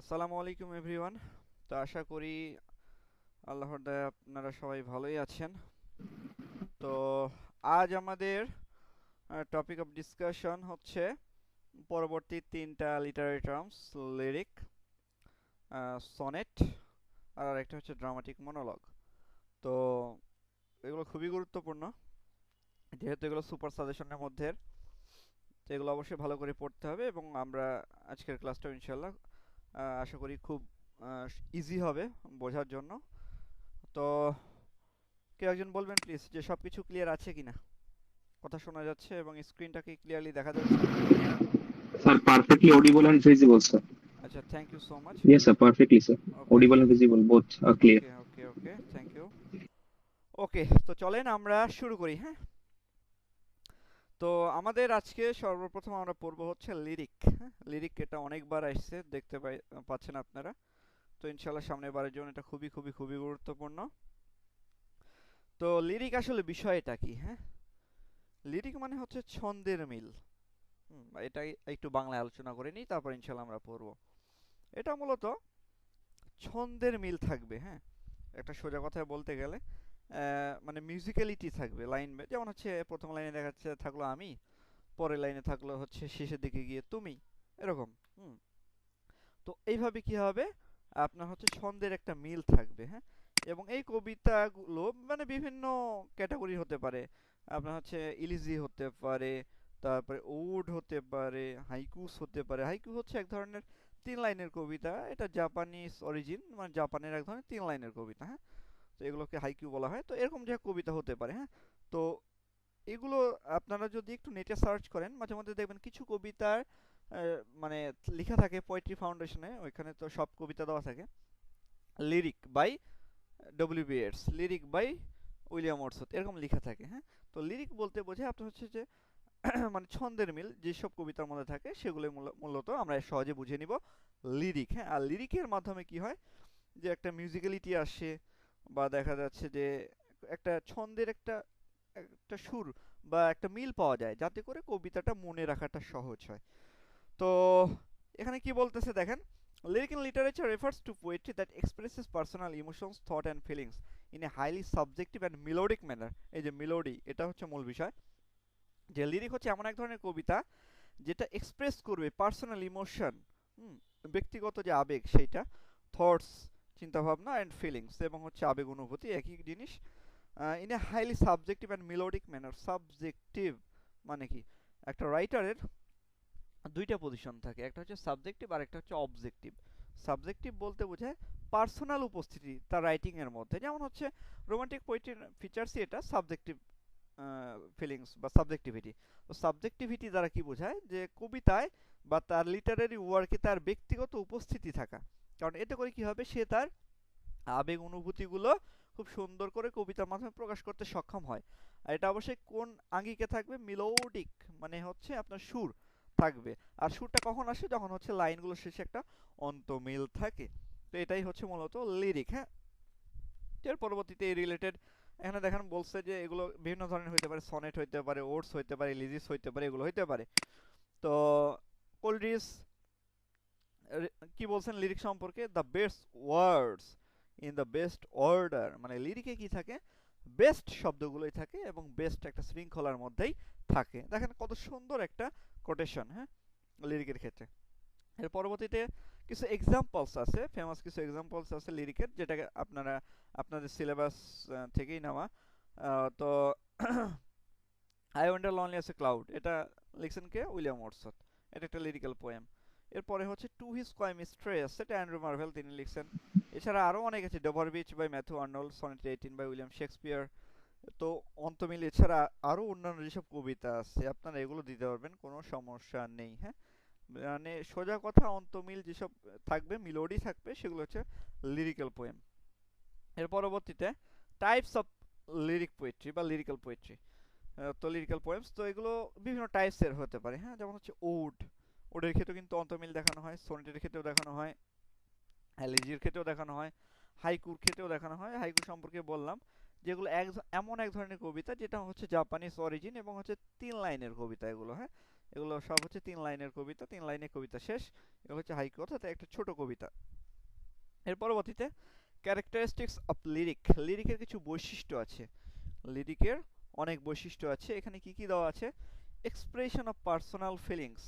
আসসালামু আলাইকুম এভরিওয়ান। তো আশা করি আল্লাহর দয়ায় আপনারা সবাই ভালোই আছেন। তো আজ আমাদের টপিক অফ ডিসকাশন হচ্ছে পরবর্তী তিনটা লিটারারি টার্মস: লিরিক, সনেট, আর আরেকটা হচ্ছে ড্রামাটিক মনোলগ। তো এগুলো খুবই গুরুত্বপূর্ণ, যেহেতু এগুলো সুপার সাজেশনের মধ্যে। তো এগুলো অবশ্যই ভালো করে পড়তে হবে এবং আমরা আজকের ক্লাসটা ইনশাল্লাহ আশা করি খুব ইজি হবে বোঝার জন্য। তো কেউ একজন বলবেন প্লিজ যে সব কিছু ক্লিয়ার আছে কিনা, কথা শোনা যাচ্ছে এবং স্ক্রিনটা কি ক্লিয়ারলি দেখা যাচ্ছে? Sir, perfectly audible and visible, sir. আচ্ছা, thank you so much. Yes, sir, perfectly, sir. Okay, Audible and visible, both are clear. Okay, okay, okay, thank you. Okay, তো চলেন আমরা শুরু করি, হ্যাঁ। তো আমাদের আজকে সর্বপ্রথম আমরা পড়বো হচ্ছে লিরিক। হ্যাঁ, লিরিক এটা অনেকবার আসছে, দেখতে পাচ্ছেন আপনারা। তো ইনশাল্লাহ সামনের বারের জন্য এটা খুবই খুবই খুবই গুরুত্বপূর্ণ। তো লিরিক আসলে বিষয়টা কি? হ্যাঁ, লিরিক মানে হচ্ছে ছন্দের মিল। এটাই একটু বাংলায় আলোচনা করে নিই, তারপর ইনশাল্লাহ আমরা পড়বো। এটা মূলত ছন্দের মিল থাকবে, হ্যাঁ। একটা সোজা কথায় বলতে গেলে মানে মিউজিক্যালিটি থাকবে। লাইন যেমন হচ্ছে প্রথম লাইনে দেখা যাচ্ছে থাকলো আমি, পরের লাইনে থাকলো হচ্ছে শেষের দিকে গিয়ে তুমি, এরকম। হুম তো এইভাবে কি হবে, আপনার হচ্ছে ছন্দের একটা মিল থাকবে, হ্যাঁ। এবং এই কবিতাগুলো মানে বিভিন্ন ক্যাটাগরি হতে পারে। আপনার হচ্ছে ইলিজি হতে পারে, তারপরে ওড হতে পারে, হাইকুস হতে পারে। হাইকু হচ্ছে এক ধরনের 3 লাইনের কবিতা, এটা জাপানিজ অরিজিন, মানে জাপানের এক ধরনের 3 লাইনের কবিতা, হ্যাঁ। তো এগুলোকে হাইকু বলা হয়। তো এরকম যে কবিতা হতে পারে, হ্যাঁ। তো এগুলো আপনারা যদি একটু নেটে সার্চ করেন, মাঝে মধ্যে দেখবেন কিছু কবিতার মানে লেখা থাকে পোয়েট্রি ফাউন্ডেশনে, ওইখানে তো সব কবিতা দেওয়া থাকে lyric by WB. yeats, lyric by William Wordsworth, এরকম লেখা থাকে, হ্যাঁ। তো লিরিক বলতে বোঝায় আপনার হচ্ছে যে মানে ছন্দের মিল যেসব কবিতার মধ্যে থাকে সেগুলো মূলত আমরা সহজে বুঝে নিব লিরিক, হ্যাঁ। আর লিরিকের মাধ্যমে কি হয় যে একটা মিউজিক্যালিটি আসে, বা দেখা যাচ্ছে যে একটা ছন্দের একটা একটা সুর বা একটা মিল পাওয়া যায়, যাতে করে কবিতাটা মনে রাখাটা সহজ হয়। তো এখানে কি বলতেছে দেখেন, lyric in literature refers to poetry that expresses personal emotions, thought and feelings in a highly subjective and melodic manner. এই যে মেলোডি, এটা হচ্ছে মূল বিষয়। যে লিরিক হচ্ছে এমন এক ধরনের কবিতা যেটা এক্সপ্রেস করবে পার্সোনাল ইমোশন, ব্যক্তিগত যে আবেগ সেইটা, থটস চিন্তাভাবনা অ্যান্ড ফিলিংস, এবং হচ্ছে আবেগ অনুভূতি একই জিনিস, in a highly subjective and melodic manner. Subjective মানে কি, একটা রাইটারের দুইটা পজিশন থাকে, একটা হচ্ছে সাবজেক্টিভ আর একটা হচ্ছে অবজেক্টিভ। সাবজেক্টিভ বলতে বোঝায় পার্সোনাল উপস্থিতি তার রাইটিং এর মধ্যে, যেমন হচ্ছে রোমান্টিক পোয়েট্রির ফিচার্সই এটা সাবজেক্টিভ ফিলিংস বা সাবজেক্টিভিটি। তো সাবজেক্টিভিটি দ্বারা কি বোঝায়, যে কবিতায় বা তার লিটারারি ওয়ার্কে তার ব্যক্তিগত উপস্থিতি থাকা। কারণ এতে করে কি হবে, সে তার আবেগ অনুভূতিগুলো খুব সুন্দর করে কবিতার মাধ্যমে প্রকাশ করতে সক্ষম হয়। আর এটা অবশ্যই কোন আঙ্গিকে থাকবে, মিলোডিক, মানে হচ্ছে আপনার সুর থাকবে। আর সুরটা কখন আসে, যখন হচ্ছে লাইনগুলো শেষে একটা অন্তমিল থাকে। তো এটাই হচ্ছে মূলত লিরিক, হ্যাঁ। এর পরবর্তীতে এই রিলেটেড এখানে দেখেন বলছে যে এগুলো বিভিন্ন ধরনের হইতে পারে, সনেট হইতে পারে, ওডস হইতে পারে, লিজিস হইতে পারে, এগুলো হইতে পারে। তো কোলরিস কি বলছেন লিরিক সম্পর্কে, the best words in the best order, মানে লিরিকে কি থাকে, বেস্ট শব্দগুলোই থাকে এবং বেস্ট একটা শৃঙ্খলার মধ্যেই থাকে। দেখেন কত সুন্দর একটা কোটেশন, হ্যাঁ, লিরিকের ক্ষেত্রে। এর পরবর্তীতে কিছু এক্সাম্পলস আছে, ফেমাস কিছু এক্সাম্পলস আছে লিরিকের, যেটাকে আপনারা আপনাদের সিলেবাস থেকেই নেওয়া। তো I wonder lonely as a cloud, এটা লিখছেন কে, উইলিয়াম ওয়ার্ডসওয়ার্থ। এটা একটা লিরিক্যাল পোয়েম। এরপরে হচ্ছে টু হিজ স্কয়ার মিস্ট্রেস, এটা অ্যান্ড্রু মার্ভেল তিনি লিখছেন। এছাড়া আরও অনেক আছে, Dover Beach by Matthew Arnold, sonnet 18 by William Shakespeare. তো অন্তমিল এছাড়া আরও অন্যান্য যেসব কবিতা আছে আপনারা এগুলো দিতে পারবেন, কোনো সমস্যা নেই, হ্যাঁ। মানে সোজা কথা, অন্তমিল যেসব থাকবে, মিলোডি থাকবে, সেগুলো হচ্ছে লিরিক্যাল পোয়েম। এর পরবর্তীতে টাইপস অফ লিরিক পোয়েট্রি বা লিরিক্যাল পোয়েট্রি। তো লিরিক্যাল পোয়েমস তো এগুলো বিভিন্ন টাইপসের হতে পারে, হ্যাঁ। যেমন হচ্ছে ওড, ওডের ক্ষেত্রেও কিন্তু অন্তমিল দেখানো হয়, সনেটের ক্ষেত্রেও দেখানো হয়, এলিজির ক্ষেত্রেও দেখানো হয়, হাইকুর ক্ষেত্রেও দেখানো হয়। হাইকু সম্পর্কে বললাম, যেগুলো এমন এক ধরনের কবিতা যেটা হচ্ছে জাপানিজ অরিজিন এবং হচ্ছে 3 লাইনের কবিতা এগুলো, হ্যাঁ। এগুলো সব হচ্ছে 3 লাইনের কবিতা, 3 লাইনের কবিতা শেষ। এগুলো হচ্ছে হাইকু অর্থাৎ একটা ছোট কবিতা। এর পরবর্তীতে ক্যারেক্টারিস্টিক্স অফ লিরিক, লিরিকের কিছু বৈশিষ্ট্য আছে। লিরিকের অনেক বৈশিষ্ট্য আছে। এখানে কি কি দেওয়া আছে? এক্সপ্রেশন অফ পার্সোনাল ফিলিংস,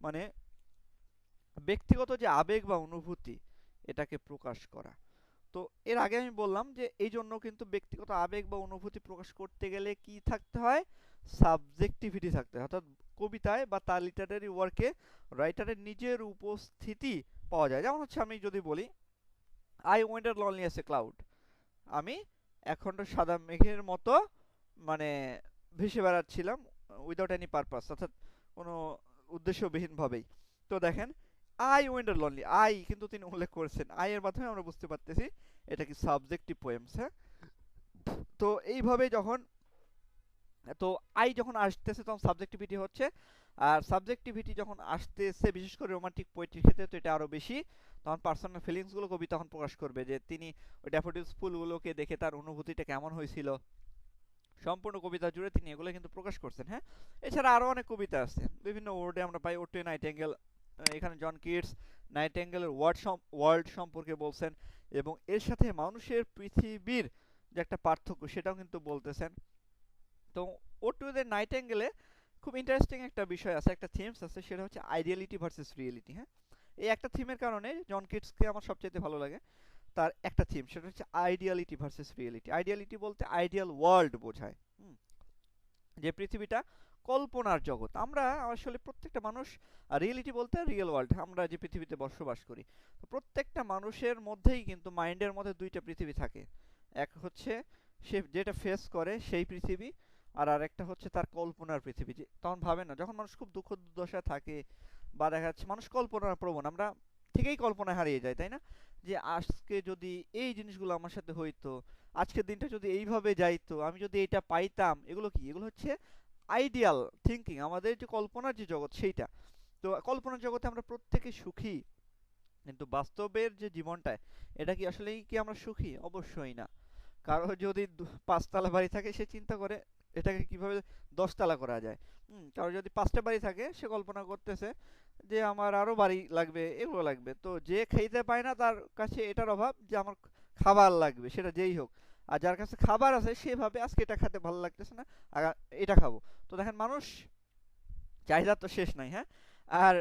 মানে ব্যক্তিগত যে আবেগ বা অনুভূতি এটাকে প্রকাশ করা। তো এর আগে আমি বললাম যে এই জন্য কিন্তু ব্যক্তিগত আবেগ বা অনুভূতি প্রকাশ করতে গেলে কি থাকতে হয়? সাবজেক্টিভিটি থাকতে হয়। অর্থাৎ কবিতায় বা তার লিটারারি ওয়ার্কে রাইটারের নিজের উপস্থিতি পাওয়া যায়। যেমন হচ্ছে আমি যদি বলি I welder lonely as a cloud, আমি একখণ্ড সাদা মেঘের মতো মানে ভেসে বেড়াচ্ছিলাম উইদাউট এনি পারপাস, অর্থাৎ কোনো উদ্দেশ্যবিহীনভাবেই। তো দেখেন আই ওয়েন্ডার লনলি, আই কিন্তু তিনি উল্লেখ করেছেন, আই এর মাধ্যমে আমরা বুঝতে পারতেছি এটা কি সাবজেক্টিভ পোয়েমস। হ্যাঁ, তো এইভাবে যখন তো আই যখন আসতেছে তখন সাবজেক্টিভিটি হচ্ছে, আর সাবজেক্টিভিটি যখন আসতেছে বিশেষ করে রোমান্টিক পোয়েট্রির ক্ষেত্রে তো এটা আরও বেশি, তখন পার্সোনাল ফিলিংসগুলো কবি তখন প্রকাশ করবে যে তিনি ওই ড্যাফোডিলস ফুলগুলোকে দেখে তার অনুভূতিটা কেমন হয়েছিল। সম্পূর্ণ কবিতা জুড়ে তিনি এগুলো কিন্তু প্রকাশ করছেন। হ্যাঁ, এছাড়া আরও অনেক কবিতা আছে বিভিন্ন ওয়ার্ডে আমরা পাই। ওটে নাইটেঙ্গেল, এখানে জন কিটস নাইটেঙ্গেলের ওয়ার্ল্ড সম্পর্কে বলছেন এবং এর সাথে মানুষের পৃথিবীর যে একটা পার্থক্য সেটাও কিন্তু বলতেছেন। তো ওটুদের নাইটেঙ্গেলে খুব ইন্টারেস্টিং একটা বিষয় আছে, একটা থিমস আছে, সেটা হচ্ছে আইডিয়ালিটি ভার্সেস রিয়েলিটি। হ্যাঁ, এই একটা থিমের কারণে জন কিটসকে আমার সবচেয়ে ভালো লাগে। তার একটা থিম সেটা হচ্ছে আইডিয়ালিটি ভার্সেস রিয়েলিটি। আইডিয়ালিটি বলতে আইডিয়াল ওয়ার্ল্ড বোঝায়, যে পৃথিবীটা কল্পনার জগৎ। আমরা আসলে প্রত্যেকটা মানুষ, আর রিয়েলিটি বলতে রিয়েল ওয়ার্ল্ড, আমরা যে পৃথিবীতে বসবাস করি। তো প্রত্যেকটা মানুষের মধ্যেই কিন্তু মাইন্ডের মধ্যে দুইটা পৃথিবী থাকে। এক হচ্ছে সে যেটা ফেস করে সেই পৃথিবী, আর আরেকটা হচ্ছে তার কল্পনার পৃথিবী। যে তখন ভাবে না, যখন মানুষ খুব দুঃখ দুর্দশায় থাকে বা দেখা যাচ্ছে মানুষ কল্পনা প্রবণ, আমরা ঠিকই কল্পনায় হারিয়ে যাই, তাই না? যে আজকে যদি এই জিনিসগুলো আমার সাথে হইতো, আজকের দিনটা যদি এইভাবে যাইতো, আমি যদি এটা পাইতাম, এগুলো কি? এগুলো হচ্ছে আইডিয়াল থিঙ্কিং, আমাদের যে কল্পনার যে জগৎ সেইটা। তো কল্পনার জগতে আমরা প্রত্যেকে সুখী, কিন্তু বাস্তবের যে জীবনটায় এটা কি আসলেই কি আমরা সুখী? অবশ্যই না। কারো যদি 5 তলা বাড়ি থাকে সে চিন্তা করে এটাকে কিভাবে 10 তলা করা যায়। কারো যদি 5টা বাড়ি থাকে সে কল্পনা করতেছে যে আমার আরো বাড়ি লাগবে, এগুলো লাগবে। তো যে খেতে পায় না তার কাছে এটার অভাব যে আমার খাবার লাগবে, সেটা যেই হোক। আর যার কাছে খাবার আছে সে ভাবে আজকে এটা খেতে ভালো লাগতেছে না, এটা খাবো। তো দেখেন মানুষ চাহিদার তো শেষ নাই। হ্যাঁ, আর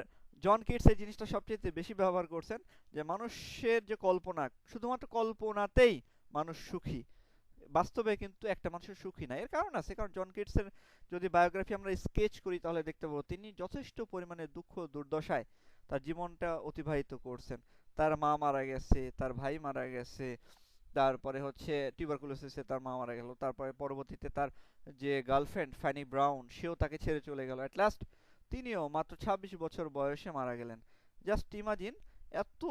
জন কিটস এই জিনিসটা সবচেয়ে বেশি ব্যবহার করছেন, যে মানুষের যে কল্পনা, শুধুমাত্র কল্পনাতেই মানুষ সুখী, বাস্তবে কিন্তু একটা মানুষের সুখী না। এর কারণ আছে, কারণ জন কিটসের যদি বায়োগ্রাফি আমরা স্কেচ করি তাহলে দেখতে পাবো তিনি যথেষ্ট পরিমাণে দুঃখ দুর্দশায় তার জীবনটা অতিবাহিত করছেন। তার মা মারা গেছে, তার ভাই মারা গেছে, তারপরে হচ্ছে টিউবারকুলোসিসে তার মা মারা গেল, তারপরে পরবর্তীতে তার যে গার্লফ্রেন্ড ফ্যানি ব্রাউন সেও তাকে ছেড়ে চলে গেল, অ্যাট লাস্ট তিনিও মাত্র 26 বছর বয়সে মারা গেলেন। জাস্ট ইমাজিন, এত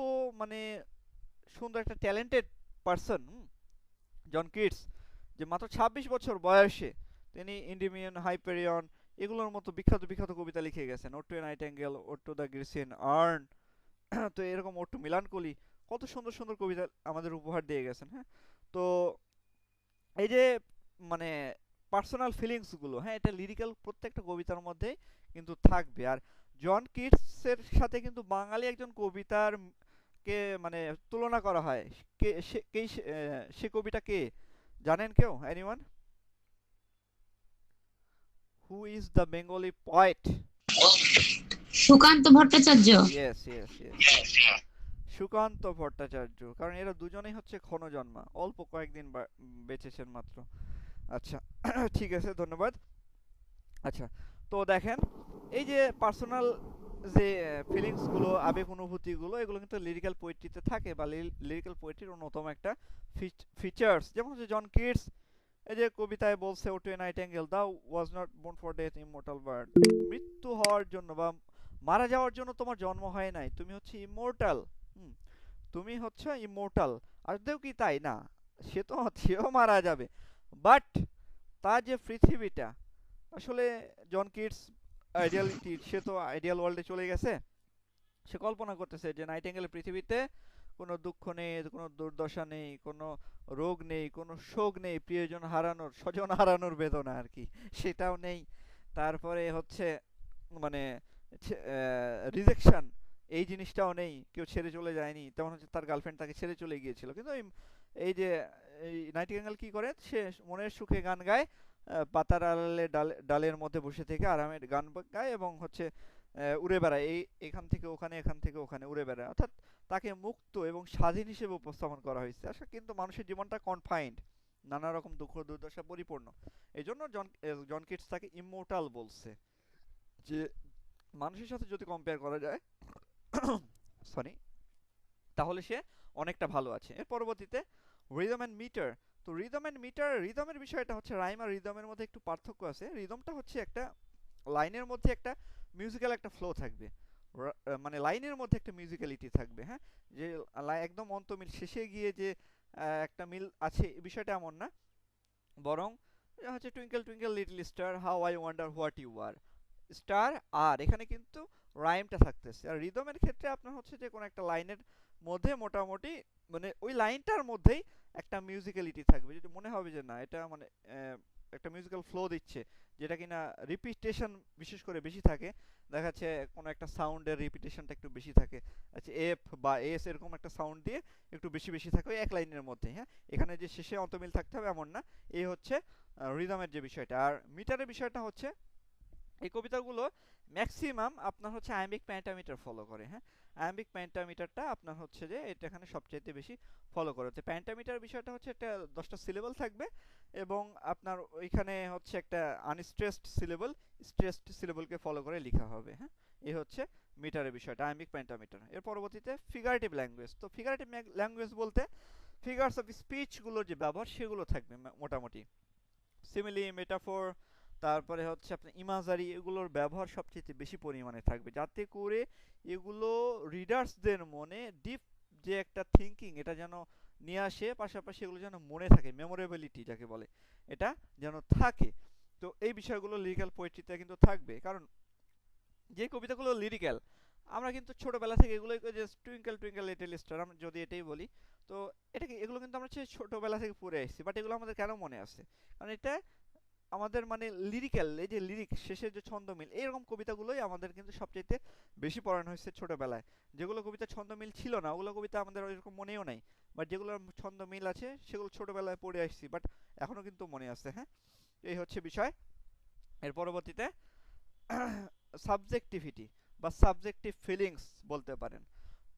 মানে সুন্দর একটা ট্যালেন্টেড পারসন জন কিটস, যে মাত্র 26 বছর বয়সে তিনি ইন্ডিমিয়ন, হাইপেরিয়ন এগুলোর মতো বিখ্যাত বিখ্যাত কবিতা লিখে গেছেন। ওট্টু নাইটেঙ্গেল, ওট্টু দ্য গ্রিসিয়ান আর্ন, তো এরকম ওট্টু মিলানকোলি কত সুন্দর সুন্দর কবিতা আমাদের উপহার দিয়ে গেছেন। হ্যাঁ, তো এই যে মানে পার্সোনাল ফিলিংস গুলো, হ্যাঁ, এটা লিরিক্যাল প্রত্যেকটা কবিতার মধ্যেই কিন্তু থাকবে। আর জন কিটসের সাথে কিন্তু বাঙালি একজন কবিতার কে মানে তুলনা করা হয়। কে সে কে সে কবিটা কে জানেন কেউ? Anyone? Who is the Bengali poet? Sukanta Bhattacharya. Yes yes yes, Sukanta Bhattacharya. কারণ এরা দুজনেই হচ্ছে ক্ষণজন্মা, অল্প কয়েকদিন বেঁচেছেন মাত্র। আচ্ছা ঠিক আছে, ধন্যবাদ। আচ্ছা, তো দেখেন এই যে পার্সোনাল যে ফিলিংস গুলো, আবেগ অনুভূতি গুলো, এগুলো কিন্তু লিরিক্যাল পোয়েট্রিতে থাকে, বা লিরিক্যাল পোয়েট্রির অন্যতম একটা ফিচার্স। যেমন হচ্ছে জন কিটস এই যে কবিতায় বলছে, ode to nightingale thou was not born for death immortal bird, মৃত্যু হওয়ার জন্য বা মারা যাওয়ার জন্য তোমার জন্ম হয় নাই, তুমি হচ্ছে ইমমর্টাল। তুমি হচ্ছে ইমমর্টাল। আদৌ কি তাই? না, সেও মারা যাবে, বাট তার যে পৃথিবীটা আসলে জন কিটস আইডিয়ালিটি, সে তো আইডিয়াল ওয়ার্ল্ডে চলে গেছে। সে কল্পনা করতেছে যে নাইটেঙ্গেলের পৃথিবীতে কোনো দুঃখ নেই, কোনো দুর্দশা নেই, কোনো রোগ নেই, কোনো শোক নেই, প্রিয়জন হারানোর, স্বজন হারানোর বেদনা আর কি, সেটাও নেই। তারপরে হচ্ছে মানে রিজেকশন এই জিনিসটাও নেই, কেউ ছেড়ে চলে যায়নি, তেমন হচ্ছে তার গার্লফ্রেন্ড তাকে ছেড়ে চলে গিয়েছিল, কিন্তু এই যে এই নাইটিঙ্গেল কি করে, সে মনের সুখে গান গায়, পাতার আড়ালে ডালের মধ্যে বসে থেকে আরামে গান গায় এবং হচ্ছে উড়ে বেড়ায়, এখান থেকে ওখানে, এখান থেকে ওখানে উড়ে বেড়ায়, অর্থাৎ তাকে মুক্ত এবং স্বাধীন হিসেবে উপস্থাপন করা হয়েছে। আসলে কিন্তু মানুষের জীবনটা কনফাইন্ড, নানা রকম দুঃখ দুর্দশা পরিপূর্ণ। এই জন্য জন কিটস তাকে ইমমর্টাল বলছে, যে মানুষের সাথে যদি কম্পেয়ার করা যায় সরি, তাহলে সে অনেকটা ভালো আছে। এর পরবর্তীতে রিদম অ্যান্ড মিটার। তো রিদম অ্যান্ড মিটার, রিদমের বিষয়টা হচ্ছে রাইম আর রিদমের মধ্যে একটু পার্থক্য আছে। রিদমটা হচ্ছে একটা লাইনের মধ্যে একটা মিউজিক্যাল একটা ফ্লো থাকবে, মানে লাইনের মধ্যে একটা মিউজিক্যালিটি থাকবে, হ্যাঁ, যে একদম অন্তমিল শেষে গিয়ে যে একটা মিল আছে এই বিষয়টা এমন না, বরং হচ্ছে twinkle twinkle little star how I wonder what you are, star আর এখানে কিন্তু রাইমটা থাকতেছে। আর রিদমের ক্ষেত্রে আপনার হচ্ছে যে কোনো একটা লাইনের মধ্যে মোটামুটি মানে ওই লাইনটার মধ্যেই একটা মিউজিক্যালিটি থাকবে, যেটা মনে হবে যে না এটা মানে একটা মিউজিক্যাল ফ্লো দিচ্ছে, যেটা কিনা রিপিটেশন বিশেষ করে বেশি থাকে, দেখা যাচ্ছে কোনো একটা সাউন্ডের রিপিটেশনটা একটু বেশি থাকে, আচ্ছা এফ বা এস এরকম একটা সাউন্ড দিয়ে একটু বেশি বেশি থাকে ওই এক লাইনের মধ্যে, হ্যাঁ, এখানে যে শেষে অন্তমিল থাকতে হবে এমন না। এই হচ্ছে রিদমের যে বিষয়টা। আর মিটারের বিষয়টা হচ্ছে এই কবিতাগুলো ম্যাক্সিমাম আপনার হচ্ছে আয়াম্বিক পেন্টামিটার ফলো করে, হ্যাঁ, আয়াম্বিক পেন্টামিটারটা আপনার হচ্ছে যে এটা এখানে সবচাইতে বেশি ফলো করে। তো পেন্টামিটার বিষয়টা হচ্ছে একটা 10টা সিলেবল থাকবে এবং আপনার ওইখানে হচ্ছে একটা আনস্ট্রেসড সিলেবল, স্ট্রেসড সিলেবলকে ফলো করে লেখা হবে, হ্যাঁ, এই হচ্ছে মিটারের বিষয়টা আয়াম্বিক পেন্টামিটার। এর পরবর্তীতে ফিগারেটিভ ল্যাঙ্গুয়েজ। তো ফিগারেটিভ ল্যাঙ্গুয়েজ বলতে ফিগারস অফ স্পিচগুলোর যে ব্যবহার সেগুলো থাকবে মোটামুটি, সিমিলি, মেটাফোর, তারপরে হচ্ছে আপনার ইমাজারি, এগুলোর ব্যবহার সবচেয়ে বেশি পরিমাণে থাকবে, যাতে করে এগুলো রিডার্সদের মনে ডিপ যে একটা থিঙ্কিং এটা যেন নিয়ে আসে, পাশাপাশি এগুলো যেন মনে থাকে, মেমোরেবিলিটি যাকে বলে এটা যেন থাকে। তো এই বিষয়গুলো লিরিক্যাল পোয়েট্রিতে কিন্তু থাকবে, কারণ যে কবিতাগুলো লিরিক্যাল আমরা কিন্তু ছোটবেলা থেকে এগুলো যে টুইঙ্কেল টুইঙ্কেল লিটল স্টার আমরা যদি এটাই বলি, তো এগুলো কিন্তু আমরা ছোটবেলা থেকে পড়ে আসছি, বাট এগুলো আমাদের কেন মনে আছে, কারণ এটা আমাদের মানে লিরিক্যাল, এই যে লিরিক শেষের যে ছন্দমিল এইরকম কবিতাগুলোই আমাদের কিন্তু সবচাইতে বেশি পড়ানো হয়েছে ছোটবেলায়। যেগুলো কবিতা ছন্দমিল ছিল না ওগুলো কবিতা আমাদের ওইরকম মনেও নাই, বাট যেগুলো ছন্দমিল আছে সেগুলো ছোটবেলায় পড়ে আসছি, বাট এখনো কিন্তু মনে আছে, হ্যাঁ, এই হচ্ছে বিষয়। এর পরবর্তীতে সাবজেক্টিভিটি বা সাবজেক্টিভ ফিলিংস বলতে পারেন।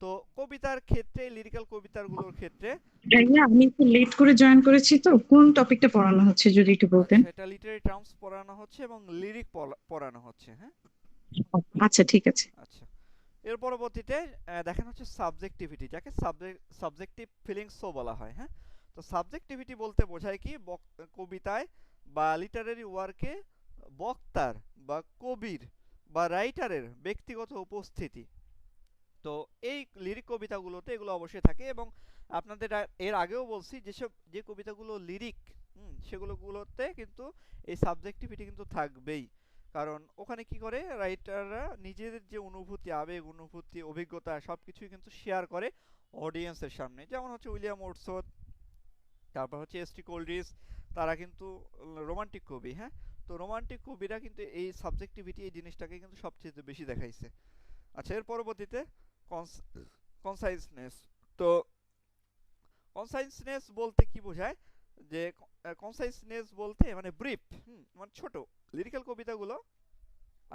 তো কবিতার ক্ষেত্রে, লিরিক্যাল কবিতাগুলোর ক্ষেত্রে ভাইয়া আমি একটু লেট করে জয়েন করেছি, তো কোন টপিকটা পড়ানো হচ্ছে যদি একটু বলতেন। আচ্ছা, এটা লিটারি টার্মস পড়ানো হচ্ছে এবং লিরিক পড়ানো হচ্ছে, হ্যাঁ, আচ্ছা ঠিক আছে। আচ্ছা। এর পরবর্তীতে দেখেন হচ্ছে সাবজেক্টিভিটি, যাকে সাবজেক্টিভ ফিলিংসও বলা হয়, হ্যাঁ। তো সাবজেক্টিভিটি বলতে বোঝায় কি, কবিতায় বা লিটারারি ওয়ার্কে বক্তার বা কবির বা রাইটারের ব্যক্তিগত উপস্থিতি। তো এই লিরিক কবিতাগুলোতে এগুলো অবশ্যই থাকে, এবং আপনাদের এর আগেও বলছি যে কবিতাগুলো লিরিক সেগুলোতে কিন্তু এই সাবজেক্টিভিটি কিন্তু থাকবেই, কারণ ওখানে কি করে রাইটাররা নিজেদের যে অনুভূতি, আবেগ, অনুভূতি, অভিজ্ঞতা সবকিছুই কিন্তু শেয়ার করে অডিয়েন্সের সামনে, যেমন হচ্ছে উইলিয়াম ওর্ডসওয়ার্থ, তারপর হচ্ছে এস.টি. কোলরিজ, তারা কিন্তু রোমান্টিক কবি, হ্যাঁ। তো রোমান্টিক কবিরা কিন্তু এই সাবজেক্টিভিটি এই জিনিসটাকে কিন্তু সবচেয়ে বেশি দেখাইছে। আচ্ছা, এর পরবর্তীতে কনসাইসনেস। তো কনসাইসনেস বলতে কি বোঝায়, যে কনসাইসনেস বলতে মানে ব্রিফ, মানে ছোট। লিরিক্যাল কবিতাগুলো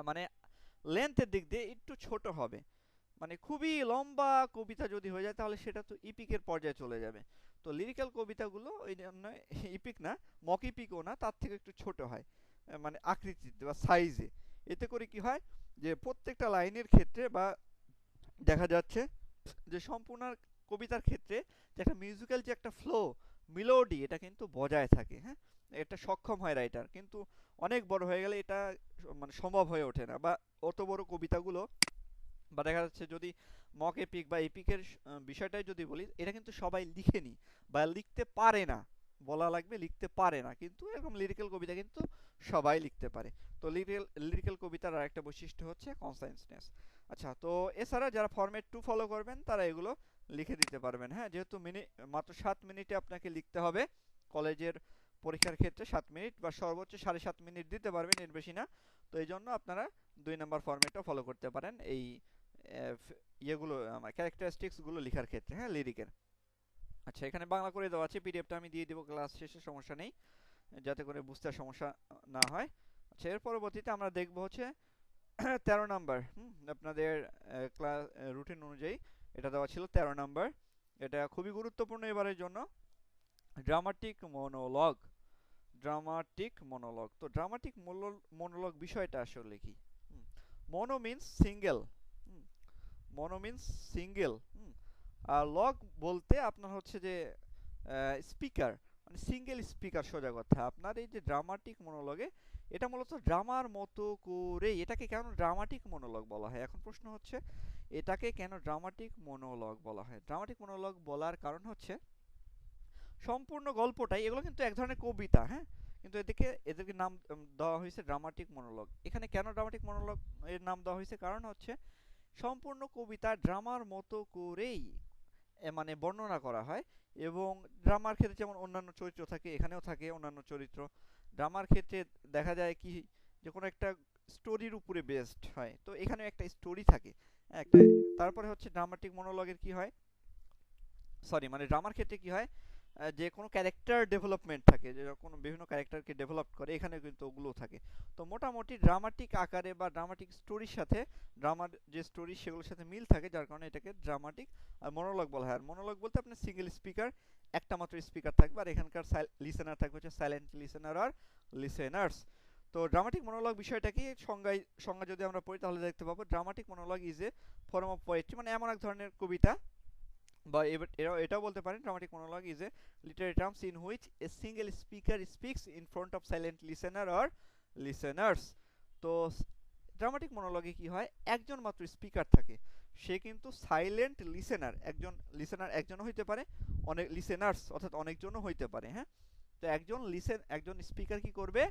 মানে লেন্থের দিক দিয়ে একটু ছোট হবে, মানে খুবই লম্বা কবিতা যদি হয়ে যায় তাহলে সেটা তো ইপিকের পর্যায়ে চলে যাবে। তো লিরিক্যাল কবিতাগুলো ওই জন্য ইপিক না, মক ইপিকও না, তার থেকে একটু ছোট হয়, মানে আকৃতিতে বা সাইজে। এতে করে কি হয় যে প্রত্যেকটা লাইনের ক্ষেত্রে বা দেখা যাচ্ছে যে সম্পূর্ণ কবিতার ক্ষেত্রে যে একটা মিউজিক্যাল যে একটা ফ্লো, মেলোডি, এটা কিন্তু বজায় থাকে, হ্যাঁ, এটা সক্ষম হয় রাইটার, কিন্তু অনেক বড় হয়ে গেলে এটা মানে সম্ভব হয়ে ওঠে না, বা অত বড় কবিতাগুলো বা দেখা যাচ্ছে যদি মক এপিক বা এপিকের বিষয়টাই যদি বলি, এটা কিন্তু সবাই লিখেনি বা লিখতে পারে না, বলা লাগবে লিখতে পারে না, কিন্তু এরকম লিরিক্যাল কবিতা কিন্তু সবাই লিখতে পারে। তো লিরিক্যাল কবিতার আরেকটা বৈশিষ্ট্য হচ্ছে কনসাইসনেস। আচ্ছা, তো এছাড়া যারা ফরম্যাট 2 ফলো করবেন তারা এগুলো লিখে দিতে পারবেন, হ্যাঁ, যেহেতু মাত্র 7 মিনিটে আপনাকে লিখতে হবে কলেজের পরীক্ষার ক্ষেত্রে 7 মিনিট বা সর্বোচ্চ 7.5 মিনিট দিতে পারবেন, এর বেশি না। তো এই জন্য আপনারা 2 নাম্বার ফরম্যাটটা ফলো করতে পারেন এই ইয়েগুলো ক্যারেক্টারিস্টিক্স গুলো লেখার ক্ষেত্রে, হ্যাঁ, লিরিকের। আচ্ছা, এখানে বাংলা করে দেওয়া আছে, পিডিএফটা আমি দিয়ে দিব ক্লাস শেষে, সমস্যা নেই, যাতে করে বুঝতে সমস্যা না হয়। আচ্ছা, এর পরবর্তীতে আমরা দেখব হচ্ছে 13 নাম্বার। আপনাদের ক্লাস রুটিন অনুযায়ী এটা দেওয়া ছিল 13 নাম্বার। এটা খুবই গুরুত্বপূর্ণ এবারের জন্য, ড্রামাটিক মনোলগ। ড্রামাটিক মনোলগ, তো ড্রামাটিক মনোলগ বিষয়টা আসলে কি? মনো মিন্স সিঙ্গেল, মনো মিন্স সিঙ্গেল, আর লগ বলতে আপনার হচ্ছে যে স্পিকার, মানে সিঙ্গেল স্পিকার। সোজা কথা, আপনার এই যে ড্রামাটিক মনোলগে, এটা মূলত ড্রামার মতো করে, এটাকে কেন ড্রামাটিক মনোলগ বলা হয়? এখন প্রশ্ন হচ্ছে এটাকে কেন ড্রামাটিক মনোলগ বলা হয়? ড্রামাটিক মনোলগ বলার কারণ হচ্ছে সম্পূর্ণ গল্পটাই, এগুলো কিন্তু এক ধরনের কবিতা, হ্যাঁ, কিন্তু এদেরকে নাম দেওয়া হয়েছে ড্রামাটিক মনোলগ। এখানে কেন ড্রামাটিক মনোলগ এর নাম দেওয়া হয়েছে? কারণ হচ্ছে সম্পূর্ণ কবিতা ড্রামার মতো করেই মানে বর্ণনা করা হয়, এবং ড্রামার ক্ষেত্রে যেমন অন্যান্য চরিত্র থাকে, এখানেও থাকে অন্যান্য চরিত্র। ড্রামার ক্ষেত্রে দেখা যায় কি, যে কোনো একটা স্টোরির উপরে বেসড হয়, তো এখানে একটা স্টোরি থাকে একটা। তারপরে হচ্ছে ড্রামাটিক মনোলগের কি হয়, সরি, মানে ড্রামার ক্ষেত্রে কি হয়, যে কোনো ক্যারেক্টার ডেভেলপমেন্ট থাকে, যে কোনো বিভিন্ন ক্যারেক্টারকে ডেভেলপ করে, এখানে কিন্তু ওগুলো থাকে। তো মোটামুটি ড্রামাটিক আকারে বা ড্রামাটিক স্টোরির সাথে, ড্রামার যে স্টোরি সেগুলোর সাথে মিল থাকে, যার কারণে এটাকে ড্রামাটিক আর মনোলগ বলা হয়। আর মনোলগ বলতে আপনার সিঙ্গেল স্পিকার, একটা মাত্র স্পিকার থাকবে, আর এখানকার লিসেনার থাকবে হচ্ছে সাইলেন্ট লিসেনার আর লিসেনার্স। তো ড্রামাটিক মনোলগ বিষয়টা কি, সংজ্ঞা যদি আমরা পড়ি তাহলে দেখতে পাবো, dramatic monologue is a form of poetry, মানে এমন এক ধরনের কবিতা, বা এটাও বলতে পারেন dramatic monologue is a literary terms in which a single speaker speaks in front of silent listener or listeners. তো ড্রামাটিক মনোলগে কি হয়, একজন মাত্র স্পিকার থাকে, সে কিন্তু সাইলেন্ট লিসেনার, একজনও হইতে পারে, অনেক লিসেনার্স অর্থাৎ অনেকজনও হইতে পারে, হ্যাঁ। তো একজন স্পিকার কি করবে,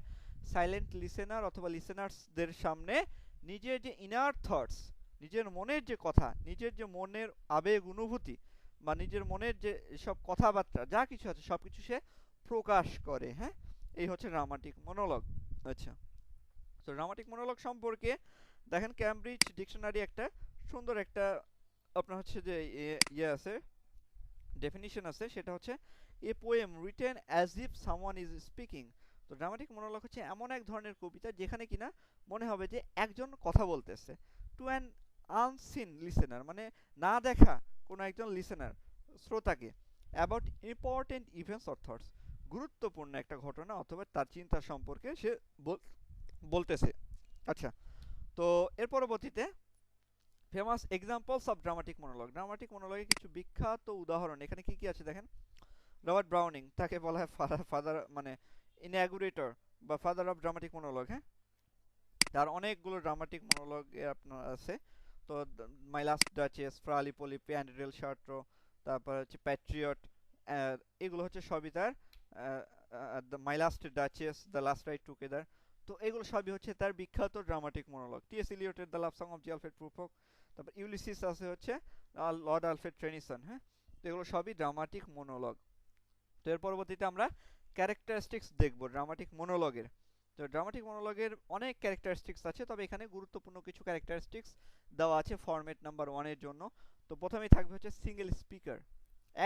সাইলেন্ট লিসেনার অথবা লিসেনার্সদের সামনে নিজের যে ইনার থটস, নিজের মনের যে কথা, নিজের যে মনের আবেগ অনুভূতি, বা নিজের মনের যে সব কথাবার্তা যা কিছু আছে সব কিছু সে প্রকাশ করে, হ্যাঁ। এই হচ্ছে ড্রামাটিক মনোলগ। আচ্ছা, তো ড্রামাটিক মনোলগ সম্পর্কে দেখেন, ক্যামব্রিজ ডিকশনারি একটা সুন্দর একটা আপনার হচ্ছে যে ইয়ে আছে, ডেফিনিশন আছে, সেটা হচ্ছে a poem written as if someone is speaking. তো ড্রামাটিক মনোলগ হচ্ছে এমন এক ধরনের কবিতা যেখানে কিনা মনে হবে যে একজন কথা বলতেছে, টু অ্যান আনসিন লিসেনার, মানে না দেখা কোনো একজন লিসেনার, শ্রোতাকে, about important events or thoughts, গুরুত্বপূর্ণ একটা ঘটনা অথবা তার চিন্তা সম্পর্কে সে বলতেছে। আচ্ছা, তো এর পরবর্তীতে famous examples of dramatic monologue. Dramatic মনোলগের কিছু বিখ্যাত উদাহরণ এখানে কি কি আছে দেখেন। রবার্ট ব্রাউনিং, তাকে বলা হয় ফাদার, মানে ইনঅ্যাগুরেটর বা ফাদার অফ ড্রামাটিক মনোলগ, হ্যাঁ। তার অনেকগুলো ড্রামাটিক মনোলগ আপনার আছে। তো my last duchess, Fra Lippo Lippi, প্যান্ডেল শার্ট্রো, তারপর হচ্ছে প্যাট্রিয়ট, এগুলো হচ্ছে সবই তার, my last duchess, the last ride together, তো এগুলো সবই হচ্ছে তার বিখ্যাত ড্রামাটিক মনোলগ। টিএস এলিয়টের the love song of J Alfred Prufrock, তারপর ইউলিসিস আছে হচ্ছে লর্ড আলফ্রেড টেনিসন, হ্যাঁ। তো এগুলো সবই ড্রামাটিক মনোলগ। তো এর পরবর্তীতে আমরা ক্যারেক্টারিস্টিক্স দেখব ড্রামাটিক মনোলগের। তো ড্রামাটিক মনোলগের অনেক ক্যারেক্টারিস্টিক্স আছে, তবে এখানে গুরুত্বপূর্ণ কিছু ক্যারেক্টারিস্টিক্স দেওয়া আছে ফরম্যাট নাম্বার 1 এর জন্য। তো প্রথমেই থাকবে হচ্ছে সিঙ্গেল স্পিকার,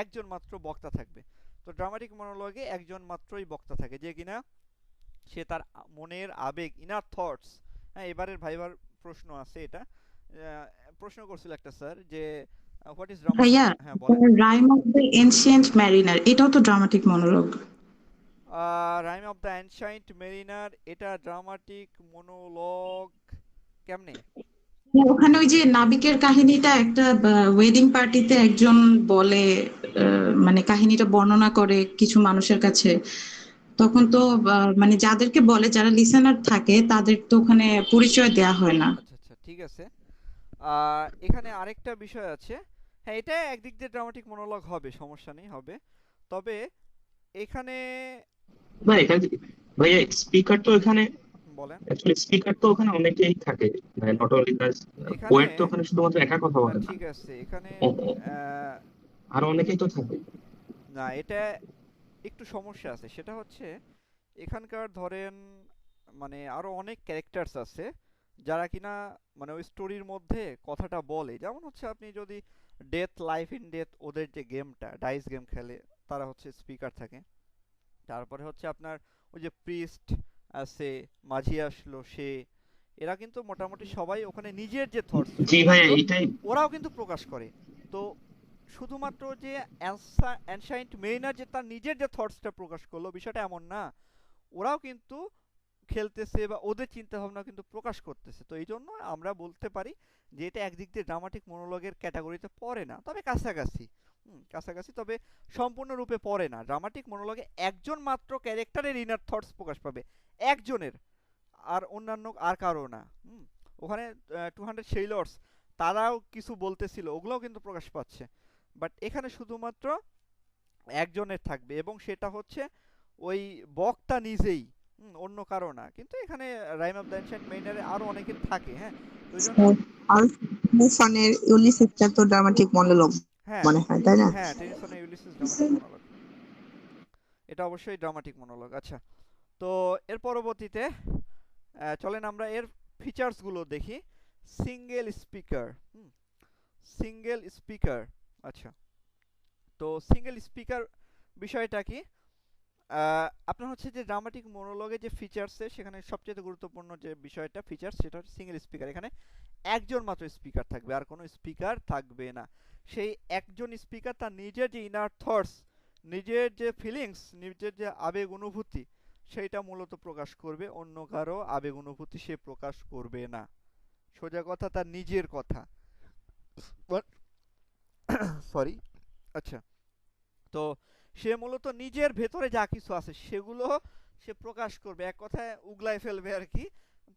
একজন মাত্র বক্তা থাকবে। তো ড্রামাটিক মনোলগে একজন মাত্রই বক্তা থাকে, যে কিনা সে তার মনের আবেগ, ইনার থটস, হ্যাঁ। এবারের ভাইবার প্রশ্ন আছে, এটা প্রশ্ন করছিল একটা স্যার যে হোয়াট ইজ ড্রামাটিক, ভাইয়া, হ্যাঁ বলেন। Rime of the ancient mariner, এটাও তো dramatic monologue. Rime of the ancient mariner, এটা ড্রামাটিক মনোলগ কেমনে? ওখানে ওই যে নাবিকের কাহিনীটা, একটা ওয়েডিং পার্টিতে একজন বলে, মানে কাহিনীটা বর্ণনা করে কিছু মানুষের কাছে, তখন তো মানে যাদেরকে বলে, যারা লিসেনার থাকে, তাদের তো ওখানে পরিচয় দেয়া হয় না। আচ্ছা আচ্ছা, ঠিক আছে। এখানে আরেকটা বিষয় আছে, হ্যাঁ, এটা একদিক দিয়ে ড্রামাটিক মনোলগ হবে, সমস্যা নেই, হবে। তবে এখানে ভাই এখানে ভাইয়া স্পিকার তো এখানে বলেন, অ্যাকচুয়ালি স্পিকার তো ওখানে অনেকেই থাকে, মানে নট অনলি দ্য এখানে পোয়েট, তো ওখানে শুধুমাত্র একা কথা বলে না, ঠিক আছে, এখানে ও- ও- আহ, আরো অনেকেই তো থাকে। না, এটা একটু সমস্যা আছে, সেটা হচ্ছে এখানকার ধরেন মানে আরো অনেক ক্যারেক্টার্স আছে যারা কিনা মানে ওই স্টোরির মধ্যে কথাটা বলে, যেমন হচ্ছে আপনি যদি ডেথ লাইফ ইন ডেথ ওদের যে গেমটা ডাইস গেম খেলে, তারা হচ্ছে স্পিকার থাকে। তারপরে হচ্ছে আপনার ওই যে প্রিস্ট আছে, মাঝি আসলো সে, এরা কিন্তু মোটামুটি সবাই ওখানে নিজের যে থটস জি ভাইয়া, শুধুমাত্র এটাই। ওরাও কিন্তু প্রকাশ করে। তো শুধুমাত্র যে অ্যানশাইন্ট মেইনার যে তার নিজের যে থটসটা প্রকাশ করলো, বিষয়টা এমন না, ওরাও কিন্তু খেলতেছে বা ওদের চিন্তা ভাবনা কিন্তু প্রকাশ করতেছে। তো এই জন্য আমরা বলতে পারি যে এটা একদিক দিয়ে ড্রামাটিক মনোলগের ক্যাটাগরিতে পড়ে না, তবে কাছাকাছি। কাছাকাছি, তবে সম্পূর্ণরূপে পড়ে না। ড্রামাটিক মনোলগে একজন মাত্র ক্যারেক্টারের ইনার থটস প্রকাশ পাবে, একজনের, আর অন্যান্য আর কারো না। ওখানে 200 সেইলর্স তারাও কিছু বলতেছিল, ওগুলোও কিন্তু প্রকাশ পাচ্ছে। বাট এখানে শুধুমাত্র একজনের থাকবে, এবং সেটা হচ্ছে ওই বক্তা নিজেই, অন্য কারো না। কিন্তু এখানে রাইম অফ দ্য এনশিয়েন্ট মেইনারে আরো অনেকে থাকে, হ্যাঁ। তো ওই জন্য আর মুসানের ইউলিসিসটা তো ড্রামাটিক মনোলগ হ্যাঁ, মনে হয়, তাই না? হ্যাঁ, টেনিসন ইউলিসিস ড্রামাটিক মনোলগ, এটা অবশ্যই ড্রামাটিক মনোলগ। আচ্ছা, তো এর পরবর্তীতে চলেন আমরা এর ফিচার্সগুলো দেখি। Single speaker, single speaker. আচ্ছা, তো সিঙ্গেল স্পিকার বিষয়টা কি? আপনার হচ্ছে যে ড্রামাটিক মনোলগে যে ফিচার্সে সেখানে সবচেয়ে গুরুত্বপূর্ণ যে বিষয়টা ফিচার্স, সেটা হচ্ছে সিঙ্গেল স্পিকার। এখানে একজন মাত্র স্পিকার থাকবে, আর কোনো স্পিকার থাকবে না। সেই একজন স্পিকার তার নিজের যে ইনার থটস, নিজের যে ফিলিংস, নিজের যে আবেগ অনুভূতি, সেইটা মূলত প্রকাশ করবে। অন্য কারো আবেগ অনুভূতি সে প্রকাশ করবে না, সোজা কথা তার নিজের কথা। সরি। আচ্ছা, তো সে মূলত নিজের ভেতরে যা কিছু আছে সেগুলো সে প্রকাশ করবে, এক কথায় উগলায় ফেলবে আর কি,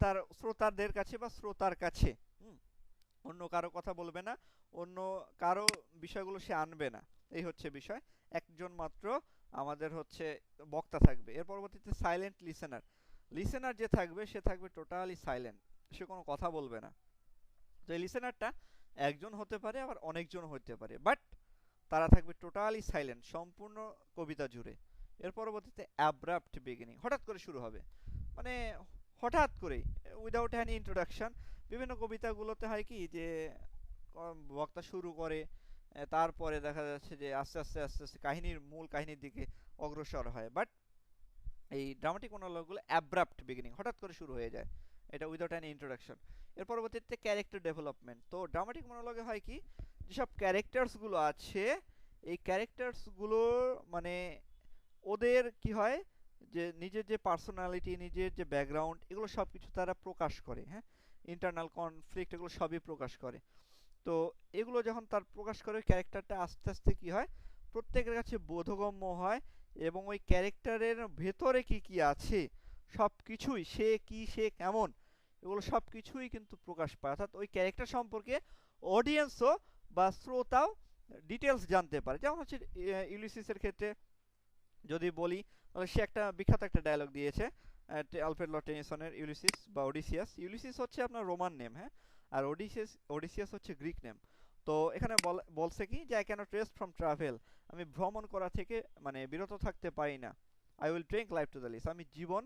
তার শ্রোতাদের কাছে বা শ্রোতার কাছে। অন্য কারো কথা বলবে না, অন্য কারো বিষয়গুলো সে আনবে না, এই হচ্ছে বিষয়। একজন মাত্র আমাদের হচ্ছে বক্তা থাকবে। এর পরবর্তীতে সাইলেন্ট লিসেনার। লিসেনার যে থাকবে সে থাকবে টোটালি সাইলেন্ট, সে কোনো কথা বলবে না। তো এই লিসেনারটা একজন হতে পারে, আবার অনেকজন হতে পারে, বাট তারা থাকবে টোটালি সাইলেন্ট সম্পূর্ণ কবিতা জুড়ে। এর পরবর্তীতে অ্যাব্রাপ্ট বিগিনিং, হঠাৎ করে শুরু হবে, মানে হঠাৎ করেই, উইদাউট অ্যানি ইন্ট্রোডাকশন। বিভিন্ন কবিতাগুলোতে হয় কি যে বক্তা শুরু করে, তারপরে দেখা যাচ্ছে যে আস্তে আস্তে আস্তে আস্তে কাহিনীর মূল কাহিনীর দিকে অগ্রসর হয়। বাট এই ড্রামাটিক মনোলগগুলো অ্যাব্রাপ্ট বিগিনিং, হঠাৎ করে শুরু হয়ে যায়, এটা উইদাউট অ্যানি ইন্ট্রোডাকশন। এর পরবর্তীতে ক্যারেক্টার ডেভেলপমেন্ট। তো ড্রামাটিক মনোলগে হয় কি, যেসব ক্যারেক্টার্সগুলো আছে, এই ক্যারেক্টার্সগুলো মানে ওদের কি হয় যে নিজের যে পার্সোনালিটি, নিজের যে ব্যাকগ্রাউন্ড, এগুলো সব কিছু তারা প্রকাশ করে, হ্যাঁ। ইন্টারনাল কনফ্লিক্ট এগুলো সবই প্রকাশ করে। তো এগুলো যখন তার প্রকাশ করে, ক্যারেক্টারটা আস্তে আস্তে কি হয়, প্রত্যেকের কাছে বোধগম্য হয়, এবং ওই ক্যারেক্টারের ভেতরে কি কি আছে সব কিছুই, সে কি, সে কেমন, এগুলো সব কিছুই কিন্তু প্রকাশ পায়। অর্থাৎ ওই ক্যারেক্টার সম্পর্কে অডিয়েন্সও বা শ্রোতাও ডিটেলস জানতে পারে। যেমন হচ্ছে ইউলিসিসের ক্ষেত্রে যদি বলি, তাহলে সে একটা বিখ্যাত একটা ডায়লগ দিয়েছে, আলফ্রেড লর্ড টেনিসনের ইউলিসিস বা ওডিসিয়াস। ইউলিসিস হচ্ছে আপনার রোমান নেম, হ্যাঁ, আর ওডিসিয়াস হচ্ছে গ্রিক নেম। তো এখানে বলছে কি যে I can't rest from travel, আমি ভ্রমণ করা থেকে মানে বিরত থাকতে পারি না। I will drink life to the lees, আমি জীবন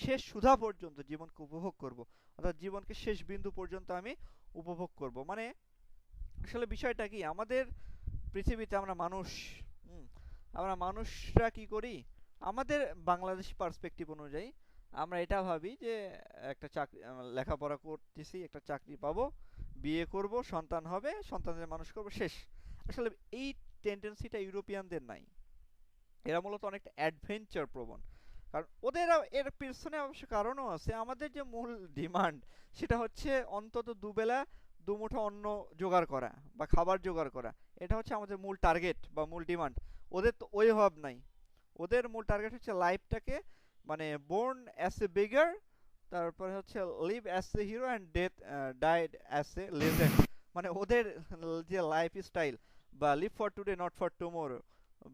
শেষ সুধা পর্যন্ত জীবনকে উপভোগ করব, অর্থাৎ জীবনকে শেষ বিন্দু পর্যন্ত আমি উপভোগ করব। মানে আসলে বিষয়টা কি, আমাদের পৃথিবীতে আমরা মানুষ, আমরা মানুষরা কি করি, আমাদের বাংলাদেশি পার্সপেক্টিভ অনুযায়ী আমরা এটা ভাবি যে একটা চাকরি, লেখাপড়া করতেছি, একটা চাকরি পাবো, বিয়ে করব, সন্তান হবে, সন্তানদের মানুষ করব, শেষ। আসলে এই টেন্ডেন্সিটা ইউরোপিয়ানদের নাই, এরা মূলত অনেকটা অ্যাডভেঞ্চার প্রবণ। কারণ ওদের এর পিছনে অবশ্য কারণও আছে। আমাদের যে মূল ডিমান্ড সেটা হচ্ছে অন্তত দুবেলা দুমুঠো অন্ন জোগাড় করা বা খাবার জোগাড় করা, এটা হচ্ছে আমাদের মূল টার্গেট বা মূল ডিমান্ড। ওদের তো ওই অভাব নাই, ওদের মূল টার্গেট হচ্ছে লাইফটাকে মানে বোর্ন অ্যাজ এ বেগার, তারপরে হচ্ছে live as a hero and death died as a legend. মানে ওদের যে লাইফ স্টাইল বা live for today not for tomorrow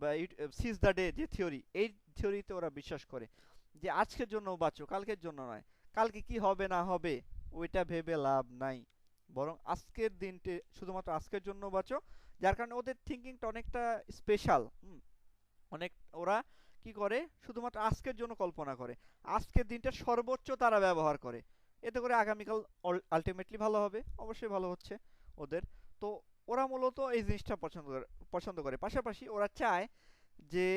বা সিজ দ্য ডে যে থিওরি, এই থিওরিতে ওরা বিশ্বাস করে যে আজকের জন্য বাঁচো, কালকের জন্য নয়। কালকে কি হবে না হবে ওইটা ভেবে লাভ নাই, বরং আজকের দিনটি শুধুমাত্র আজকের জন্য বাঁচো। যার কারণে ওদের থিঙ্কিংটা অনেকটা স্পেশাল, অনেক ওরা কি করে, শুধুমাত্র আজকের জন্য কল্পনা করে, আজকের দিনটা সর্বোচ্চ তারা ব্যবহার করে, এতে করে আগামীকাল আলটিমেটলি ভালো হবে, অবশ্যই ভালো হচ্ছে ওদের। তো ওরা মূলত এই জিনিসটা পছন্দ করে। পাশাপাশি ওরা চায় যে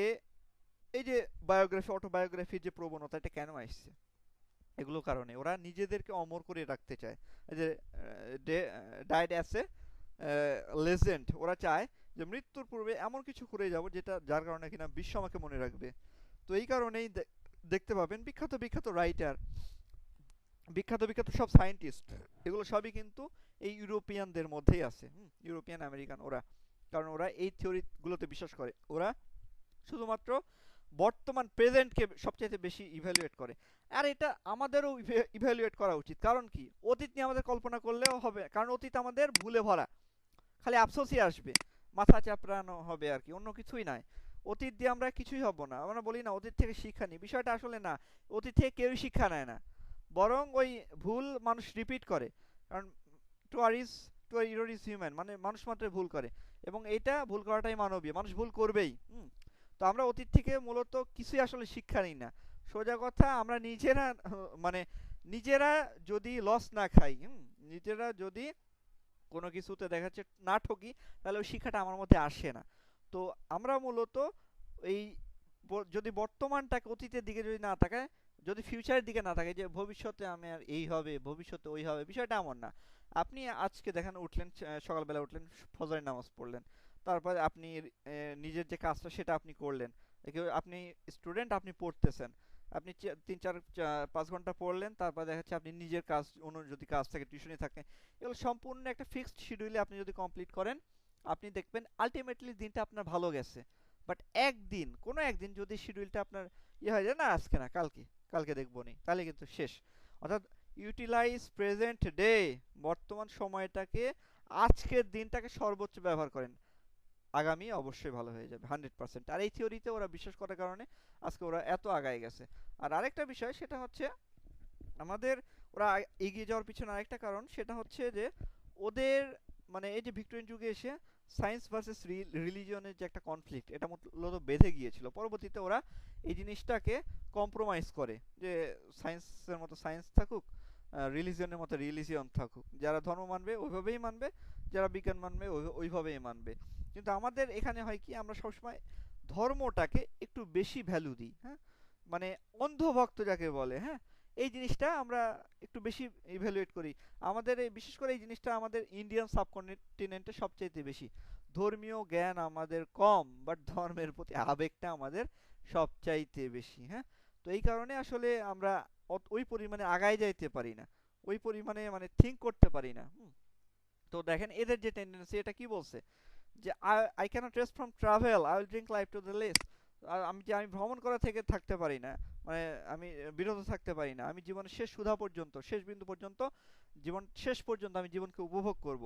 এই যে বায়োগ্রাফি, অটোবায়োগ্রাফির যে প্রবণতা, এটা কেন আসছে, এগুলো কারণে ওরা নিজেদেরকে অমর করে রাখতে চায়। এই যে ডায়েড অ্যাসে লেজেন্ড, ওরা চায় যে মৃত্যুর পূর্বে এমন কিছু করে যাব যেটা, যার কারণে কিনা বিশ্ব আমাকে মনে রাখবে। তো এই কারণেই দেখতে পাবেন বিখ্যাত বিখ্যাত রাইটার, বিখ্যাত বিখ্যাত সব সায়েন্টিস্ট, এগুলো সবই কিন্তু এই ইউরোপিয়ানদের মধ্যেই আছে, ইউরোপিয়ান আমেরিকান ওরা। কারণ ওরা এই থিওরিগুলোতে বিশ্বাস করে, ওরা শুধুমাত্র বর্তমান প্রেজেন্টকে সবচাইতে বেশি ইভ্যালুয়েট করে। আর এটা আমাদেরও ইভ্যালুয়েট করা উচিত। কারণ কি, অতীত নিয়ে আমাদের কল্পনা করলেও হবে, কারণ অতীত আমাদের ভুলে ভরা, খালি আফসোসই আসবে, মাথা চাপড়ানো হবে আর কি, অন্য কিছুই নাই। অতীত দিয়ে আমরা কিছুই হব না। আমরা বলি না অতীত থেকে শিক্ষা নিই, বিষয়টা আসলে না, অতীত থেকে কেউই শিক্ষা নেয় না, বরং ওই ভুল মানুষ রিপিট করে। কারণ টু ইরর ইজ হিউম্যান, মানে মানুষ মাত্রই ভুল করে, এবং এটা ভুল করাটাই মানবীয়, মানুষ ভুল করবেই। তো আমরা অতীত থেকে মূলত কিছুই আসলে শিক্ষা নিই না। সোজা কথা, আমরা নিজেরা মানে নিজেরা যদি লস না খাই, নিজেরা যদি কোনো কিছুতে দেখা যাচ্ছে না ঠকি, তাহলে ওই শিক্ষাটা আমার মধ্যে আসে না। তো আমরা মূলত এই যদি বর্তমানটাকে অতীতের দিকে যদি না তাকায়, যদি ফিউচারের দিকে না থাকে যে ভবিষ্যতে আমি আর এই হবে, ভবিষ্যতে ওই হবে, বিষয়টা এমন না। আপনি আজকে দেখেন উঠলেন, সকালবেলা উঠলেন, ফজরের নামাজ পড়লেন, তারপরে আপনি নিজের যে কাজটা সেটা আপনি করলেন। আপনি স্টুডেন্ট, আপনি পড়তেছেন, আপনি 3-4-5 ঘন্টা পড়লেন, তারপর দেখা যাচ্ছে আপনি নিজের কাজ, অন্য যদি কাজ থাকে, টিউশনি থাকে, এগুলো সম্পূর্ণ একটা ফিক্সড শিডিউলে আপনি যদি কমপ্লিট করেন, আপনি দেখবেন আলটিমেটলি দিনটা আপনার ভালো গেছে। বাট কোনো একদিন যদি শিডিউলটা আপনার হয় যে না আজকে না, কালকে দেখবো নি, তাহলে কিন্তু শেষ। অর্থাৎ ইউটিলাইজ প্রেজেন্ট ডে, বর্তমান সময়টাকে, আজকের দিনটাকে সর্বোচ্চ ব্যবহার করেন, আগামী অবশ্যই ভালো হয়ে যাবে 100%। আর এই থিওরিতে ওরা বিশ্বাস করার কারণে আজকে ওরা এত আগায় গেছে। আর আরেকটা বিষয়, সেটা হচ্ছে আমাদের, ওরা এগিয়ে যাওয়ার পিছনে আরেকটা কারণ, সেটা হচ্ছে যে ওদের মানে এই যে ভিক্টোরিয়ান যুগে এসে সায়েন্স ভার্সেস রিলিজিয়নের যে একটা কনফ্লিক্ট, এটা মূলত বেঁধে গিয়েছিল। পরবর্তীতে ওরা এই জিনিসটাকে কম্প্রোমাইজ করে, যে সায়েন্সের মতো সায়েন্স থাকুক, রিলিজিয়নের মতো রিলিজিয়ন থাকুক, যারা ধর্ম মানবে ওইভাবেই মানবে, যারা বিজ্ঞান মানবে ওইভাবেই মানবে। কিন্তু আমাদের এখানে হয় কি, আমরা সবসময় ধর্মটাকে একটু বেশি ভ্যালু দিই, হ্যাঁ, মানে অন্ধভক্ত যাকে বলে, হ্যাঁ, এই জিনিসটা আমরা একটু বেশি ইভ্যালুয়েট করি। আমাদের বিশেষ করে এই জিনিসটা আমাদের ইন্ডিয়ান সাবকন্টিনেন্টে সবচাইতে বেশি। ধর্মীয় জ্ঞান আমাদের কম, বাট ধর্মের প্রতি আবেগটা আমাদের সবচাইতে বেশি, হ্যাঁ। তো এই কারণে আসলে আমরা ওই পরিমাণে আগায় যাইতে পারি না, ওই পরিমাণে মানে থিঙ্ক করতে পারি না। তো দেখেন এদের যে টেন্ডেন্সি, এটা কি বলছে, যে I can't rest from travel, I will drink life to the lees. আমি ভ্রমণ করা থেকে থাকতে পারি না, মানে আমি বিরত থাকতে পারি না, আমি জীবনের শেষ সুধা পর্যন্ত, শেষ বিন্দু পর্যন্ত, জীবন শেষ পর্যন্ত আমি জীবনকে উপভোগ করব।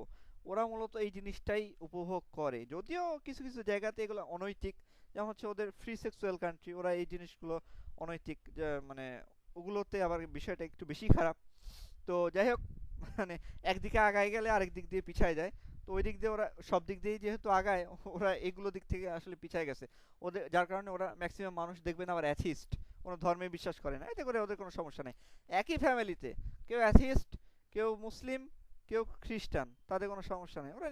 ওরা মূলত এই জিনিসটাই উপভোগ করে, যদিও কিছু কিছু জায়গাতে এগুলো অনৈতিক, যেমন হচ্ছে ওদের ফ্রি সেক্সুয়াল কান্ট্রি, ওরা এই জিনিসগুলো অনৈতিক, মানে ওগুলোতে আবার বিষয়টা একটু বেশি খারাপ। তো যাই হোক, মানে একদিকে আগায় গেলে আরেক দিক দিয়ে পিছায় যায়। তো ওই দিক দিয়ে ওরা সব দিক দিয়েই যেহেতু আগায়, ওরা এগুলো দিক থেকে আসলে পিছায় গেছে ওদের, যার কারণে ওরা ম্যাক্সিমাম মানুষ দেখবেন আবার অ্যাথিস্ট, কোনো ধর্মে বিশ্বাস করে না, এতে করে ওদের কোনো সমস্যা নেই। একই ফ্যামিলিতে কেউ অ্যাথিস্ট, কেউ মুসলিম, কেউ খ্রিস্টান, তাদের কোনো সমস্যা নেই, ওরা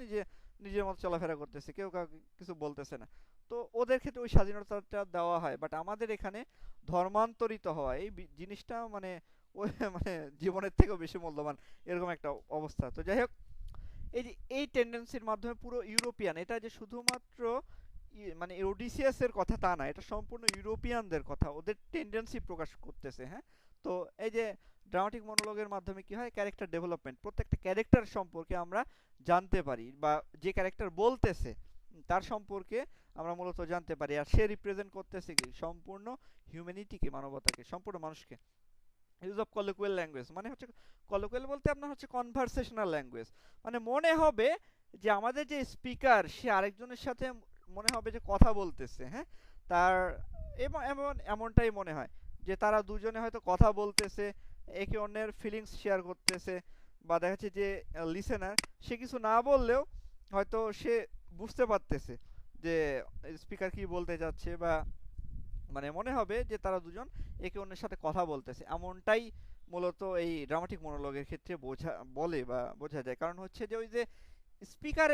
নিজের মতো চলাফেরা করতেছে, কেউ কাউকে কিছু বলতেছে না। তো ওদের ক্ষেত্রে ওই স্বাধীনতাটা দেওয়া হয়। বাট আমাদের এখানে ধর্মান্তরিত হওয়া এই জিনিসটা মানে ওই মানে জীবনের থেকেও বেশি মূল্যবান, এরকম একটা অবস্থা। তো যাই হোক, এই যে এই টেন্ডেন্সির মাধ্যমে পুরো ইউরোপিয়ান, এটা যে শুধুমাত্র মানে ওডিসিয়াসের কথা তা না, এটা সম্পূর্ণ ইউরোপিয়ানদের কথা, ওদের টেন্ডেন্সি প্রকাশ করতেছে, হ্যাঁ। তো এই যে ড্রামাটিক মনোলগের মাধ্যমে কি হয়, ক্যারেক্টার ডেভেলপমেন্ট, প্রত্যেকটা ক্যারেক্টার সম্পর্কে আমরা জানতে পারি, বা যে ক্যারেক্টার বলতেছে তার সম্পর্কে আমরা মূলত জানতে পারি। আর সে রিপ্রেজেন্ট করতেছে কি, সম্পূর্ণ হিউম্যানিটিকে, মানবতাকে, সম্পূর্ণ মানুষকে। ইউজ অফ কলোকুয়াল ল্যাঙ্গুয়েজ মানে হচ্ছে, কলোকুয়াল বলতে আপনার হচ্ছে কনভারসেশনাল ল্যাঙ্গুয়েজ, মানে মনে হবে যে আমাদের যে স্পিকার সে আরেকজনের সাথে মনে হবে যে কথা বলতেছে, হ্যাঁ, তার এমনটাই মনে হয় যে তারা দুজনে হয়তো কথা বলতেছে, একে অন্যের ফিলিংস শেয়ার করতেছে, বা দেখা যাচ্ছে যে লিসেনার সে কিছু না বললেও হয়তো সে বুঝতে পারতেছে যে স্পিকার কি বলতে যাচ্ছে, বা মানে মনে হবে যে তারা দুজন একে অন্যের সাথে কথা বলতেছে, এমনটাই মূলত এই ড্রামাটিক মনোলগের ক্ষেত্রে বলে বা বোঝা যায়। কারণ হচ্ছে যে ওই যে স্পিকার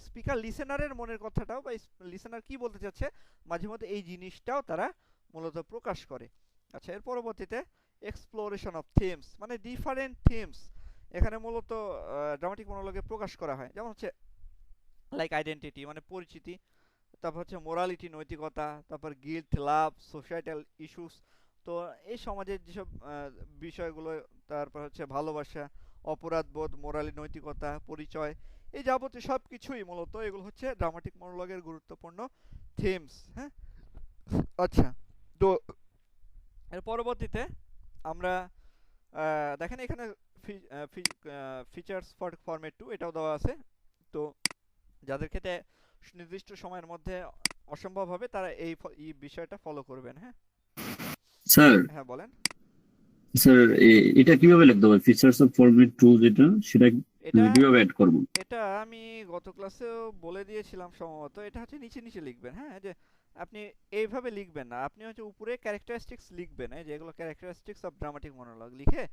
স্পিকার লিসেনারের মনের কথাটাও বা লিসেনার কি বলতে চাচ্ছে মাঝে মধ্যে এই জিনিসটাও তারা মূলত প্রকাশ করে। আচ্ছা, এর পরবর্তীতে এক্সপ্লোরেশন অফ থিমস, মানে ডিফারেন্ট থিমস এখানে মূলত ড্রামাটিক মনোলগে প্রকাশ করা হয়। যেমন হচ্ছে লাইক আইডেন্টিটি মানে পরিচিতি, তারপর হচ্ছে মোরালিটি নৈতিকতা, তারপর গিল্ট, লাভ, সোসাইটাল ইস্যুস, তো এই সমাজের যেসব বিষয়গুলো, তারপর হচ্ছে ভালোবাসা, অপরাধবোধ, মোরালি নৈতিকতা, পরিচয়, এই যাবতীয় সব কিছুই মূলত এগুলো হচ্ছে ড্রামাটিক মনোলগের গুরুত্বপূর্ণ থিমস। হ্যাঁ, আচ্ছা, তো এর পরবর্তীতে আমরা দেখেন এখানে ফিচার্স ফর ফরম্যাট 2 এটাও দেওয়া আছে। তো যাদের ক্ষেত্রে নির্দিষ্ট সময়ের মধ্যে অসম্ভব হবে তারা এই বিষয়টা ফলো করবেন। হ্যাঁ স্যার হ্যাঁ বলেন। স্যার এটা কিভাবে লিখতে হবে? ফিচার্স অফ ফরম্যাট 2 যেটা, সেটা এটা কিভাবে অ্যাড করব? এটা আমি গত ক্লাসেও বলে দিয়েছিলাম সম্ভবত। এটা হচ্ছে নিচে নিচে লিখবেন। হ্যাঁ, যে আপনি এইভাবে লিখবেন না, আপনি হচ্ছে উপরে ক্যারেক্টারিস্টিক্স লিখবেন, এই যে এগুলো ক্যারেক্টারিস্টিক্স অফ ড্রামাটিক মনোলগ লিখে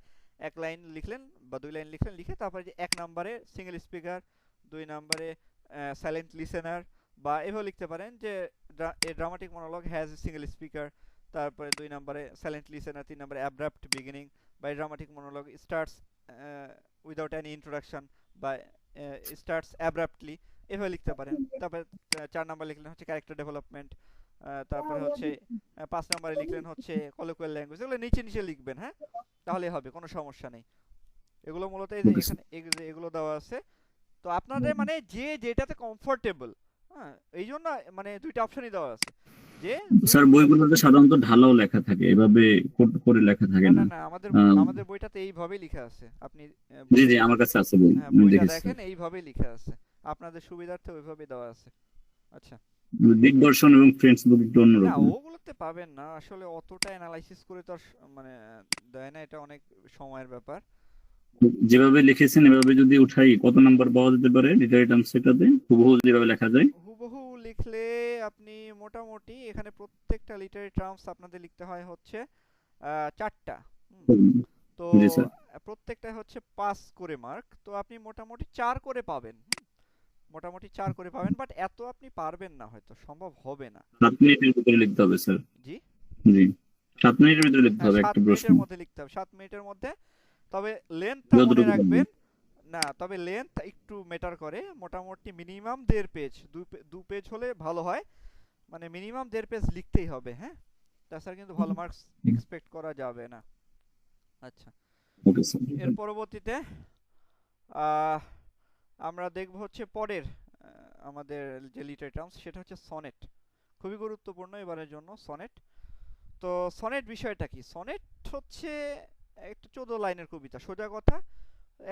এক লাইন লিখলেন বা দুই লাইন লিখলেন, লিখে তারপরে যে এক নম্বরে সিঙ্গেল স্পিকার, দুই নম্বরে সাইলেন্ট লিসেনার, বা এভাবে লিখতে পারেন যে a dramatic monologue has a single speaker, তারপরে দুই নম্বরে সাইলেন্ট লিসেনার, তিন নম্বরে অ্যাব্রাপ্ট বিগিনিং, বা dramatic monologue starts without any introduction বা স্টার্টস অ্যাব্রাপ্টলি, এভাবে লিখতে পারেন। তারপরে 4 নাম্বার লিখলেন হচ্ছে ক্যারেক্টার ডেভেলপমেন্ট, তারপরে হচ্ছে 5 নাম্বারে লিখলেন হচ্ছে কলোকুয়াল ল্যাঙ্গুয়েজ। এগুলো নিচে নিচে লিখবেন। হ্যাঁ, তাহলে হবে, কোনো সমস্যা নেই। এগুলো মূলত এই যে ওকে এখানে এগুলো দেওয়া আছে। তো আপনাদের মানে যে যেটাতে কমফোর্টেবল, হ্যাঁ, এই জন্য মানে দুইটা অপশনই দেওয়া আছে যে স্যার বইগুলোতে সাধারণত ঢালাও লেখা থাকে, এভাবে কোড করে লেখা থাকে না না না। না, আমাদের আহ, আমাদের বইটাতে এইভাবেই লেখা আছে। আপনি জি বইটা জি, আমার কাছে আছে বই, হ্যাঁ আমি বইটা দেখেছি দেখেন, স্যার। এইভাবেই লেখা আছে, আপনাদের সুবিধার্থে ওইভাবেই দেওয়া আছে। আচ্ছা, দিগদর্শন এবং ফ্রেন্ডস বুক একটু না অন্যরকম। ওগুলোতে পাবেন না আসলে, অতটা অ্যানালাইসিস করে তো আর মানে দেয় না, এটা অনেক সময়ের ব্যাপার। যেভাবে লিখেছেন এভাবে যদি উঠাই কত নাম্বার পাওয়া যেতে পারে লিটারেট আনসারটাতে, হুবহু যেভাবে লেখা যায়? হুবহু লিখলে আপনি মোটামুটি এখানে প্রত্যেকটা লিটারি টার্মস আপনাদের লিখতে হয় হচ্ছে 4টা। তো জি স্যার। প্রত্যেকটা হচ্ছে 5 করে মার্ক, তো আপনি মোটামুটি 4 করে পাবেন। মোটামুটি 4 করে পাবেন, বাট এত আপনি পারবেন না, হয়তো সম্ভব হবে না। 7 মিনিটের ভিতরে লিখতে হবে স্যার। জি, জি, 7 মিনিটের ভিতরে লিখতে হ্যাঁ হবে 7 একটা প্রশ্ন, মিনিটের মধ্যে লিখতে হবে, 7 মিনিটের মধ্যে। তবে লেন্থটা মনে যতটুকু পারবেন। রাখবেন, না তবে লেন্থ একটু ম্যাটার করে। মোটামুটি মিনিমাম 1.5 পেজ, 2 পেজ হলে ভালো হয়, মানে মিনিমাম 1.5 পেজ লিখতেই হবে। হ্যাঁ, তাছাড়া কিন্তু ভালো মার্কস এক্সপেক্ট করা যাবে না। আচ্ছা, ওকে স্যার। এর পরবর্তীতে আহ, আমরা দেখব হচ্ছে পরের আমাদের যে লিটারি টার্মস, সেটা হচ্ছে সনেট। খুবই গুরুত্বপূর্ণ এবারের জন্য সনেট। তো সনেট বিষয়টা কি? সনেট হচ্ছে একটা 14 লাইনের কবিতা, সোজা কথা।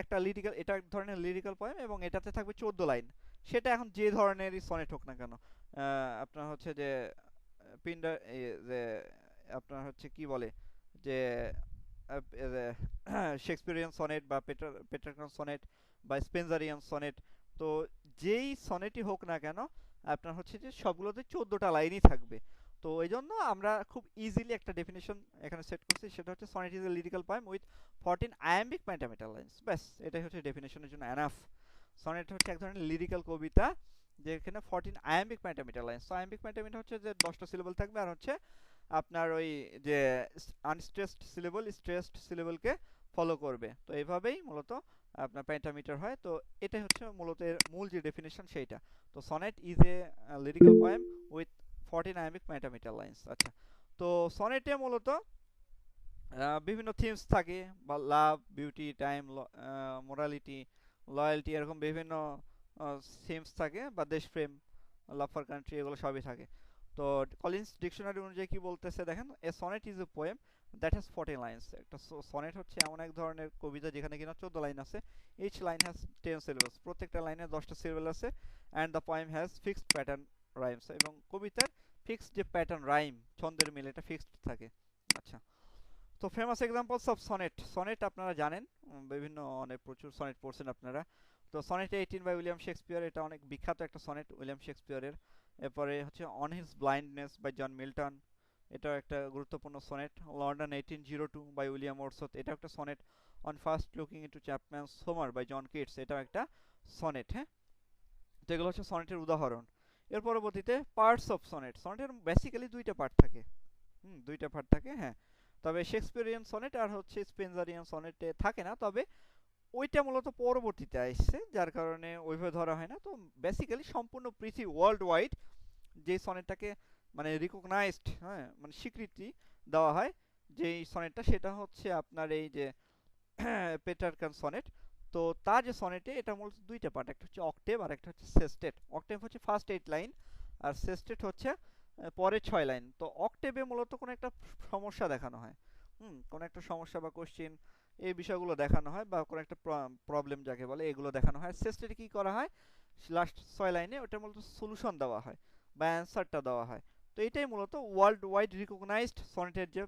একটা লিরিক্যাল, এটা এক ধরনের লিরিক্যাল পোয়েম এবং এটাতে থাকবে 14 লাইন। সেটা এখন যে ধরনেরই সনেট হোক না কেন, আপনার হচ্ছে যে পিন্ডার যে আপনার হচ্ছে কি বলে যে শেক্সপিয়ারিয়ান সনেট বা পেট্রার্কান সনেট বা স্পেন্সারিয়ান সনেট, তো যেই সনেটই হোক না কেন আপনার হচ্ছে যে সবগুলোতে 14টা লাইনই থাকবে। তো এই জন্য আমরা খুব ইজিলি একটা ডেফিনেশন এখানে সেট করছি, সেটা হচ্ছে sonnet is a lyrical poem with 14 iambic pentameter lines. ব্যাস, এটাই হচ্ছে ডেফিনেশনের জন্য এনাফ। সনেট হচ্ছে এক ধরনের লিরিক্যাল কবিতা যেখানে 14 আয়াম্বিক পেন্টামেটাল লাইনস। তো আয়াম্বিক পেন্টামেটা হচ্ছে যে 10টা সিলেবল থাকবে, আর হচ্ছে আপনার ওই যে আনস্ট্রেসড সিলেবল স্ট্রেসড সিলেবলকে ফলো করবে। তো এইভাবেই মূলত আপনার পেন্টামিটার হয়। তো এটাই হচ্ছে মূলত এর মূল যে ডেফিনেশন সেইটা। তো sonnet is a lyrical poem with 14 iambic pentameter lines. আচ্ছা, তো সনেটে মূলত বিভিন্ন থিমস থাকে, বা লাভ, বিউটি, টাইম, মোরালিটি, লয়্যালটি, এরকম বিভিন্ন থিমস থাকে, বা দেশপ্রেম, লাভ ফর কান্ট্রি, এগুলো সবই থাকে। তো কলিন্স ডিকশনারি অনুযায়ী কি বলতেছে দেখেন, a sonnet is a poem that has 14 lines. একটা সনেট হচ্ছে এমন এক ধরনের কবিতা যেখানে কিনা 14 লাইন আছে। ইচ লাইন হ্যাজ 10 syllables, প্রত্যেকটা লাইনে 10টা সিলেবল আছে। And the poem has fixed pattern rhymes, এবং কবিতার ফিক্সড যে প্যাটার্ন রাইম ছন্দের মিল এটা ফিক্সড থাকে। আচ্ছা, তো famous examples of sonnet. Sonnet আপনারা জানেন, বিভিন্ন অনেক প্রচুর সনেট পড়ছেন আপনারা। তো সনেট 18 বাই উইলিয়াম শেক্সপিয়ার, এটা অনেক বিখ্যাত একটা সনেট উইলিয়াম শেক্সপিয়ারের। এরপরে হচ্ছে on his blindness by John Milton, এটা একটা গুরুত্বপূর্ণ sonnet. London 1802 by William Wordsworth, এটা একটা sonnet. On first looking into Chapman's Homer by John Keats, এটাও একটা সনেট। হ্যাঁ, তো এগুলো হচ্ছে সনেটের উদাহরণ। এর পরবর্তীতে পার্টস অফ সনেট। সনেটের বেসিক্যালি দুইটা পার্ট থাকে, দুইটা পার্ট থাকে। হ্যাঁ, তবে শেক্সপিয়ারিয়ান সনেট আর হচ্ছে স্পেন্সারিয়ান সনেটে থাকে না, তবে ওইটা মূলত পরবর্তীতে আসছে, যার কারণে ওইভাবে ধরা হয় না। তো বেসিক্যালি সম্পূর্ণ পৃথিবী ওয়ার্ল্ড ওয়াইড যে সনেটটাকে মানে রিকগনাইজড, হ্যাঁ মানে স্বীকৃতি দেওয়া হয় যেই সনেটটা, সেটা হচ্ছে আপনার এই যে পেট্রার্কান সনেট। তো তার যে সনেটে এটা মূলত দুইটা পার্ট, একটা হচ্ছে অক্টেভ আর একটা হচ্ছে সেস্টেট। অক্টেভ হচ্ছে ফার্স্ট 8 লাইন আর সেস্টেট হচ্ছে পরের 6 লাইন। তো অক্টেভে মূলত কোনো একটা সমস্যা দেখানো হয়, কোনো একটা সমস্যা বা কোশ্চেন এই বিষয়গুলো দেখানো হয়, বা কোনো একটা প্রবলেম যাকে বলে এগুলো দেখানো হয়। সেস্টেটে কি করা হয়, লাস্ট 6 লাইনে ওটা মূলত সলিউশন দেওয়া হয় বা অ্যান্সারটা দেওয়া হয়। তো এটাই মূলত ওয়ার্ল্ড ওয়াইড রিকগনাইজড সনেটের যে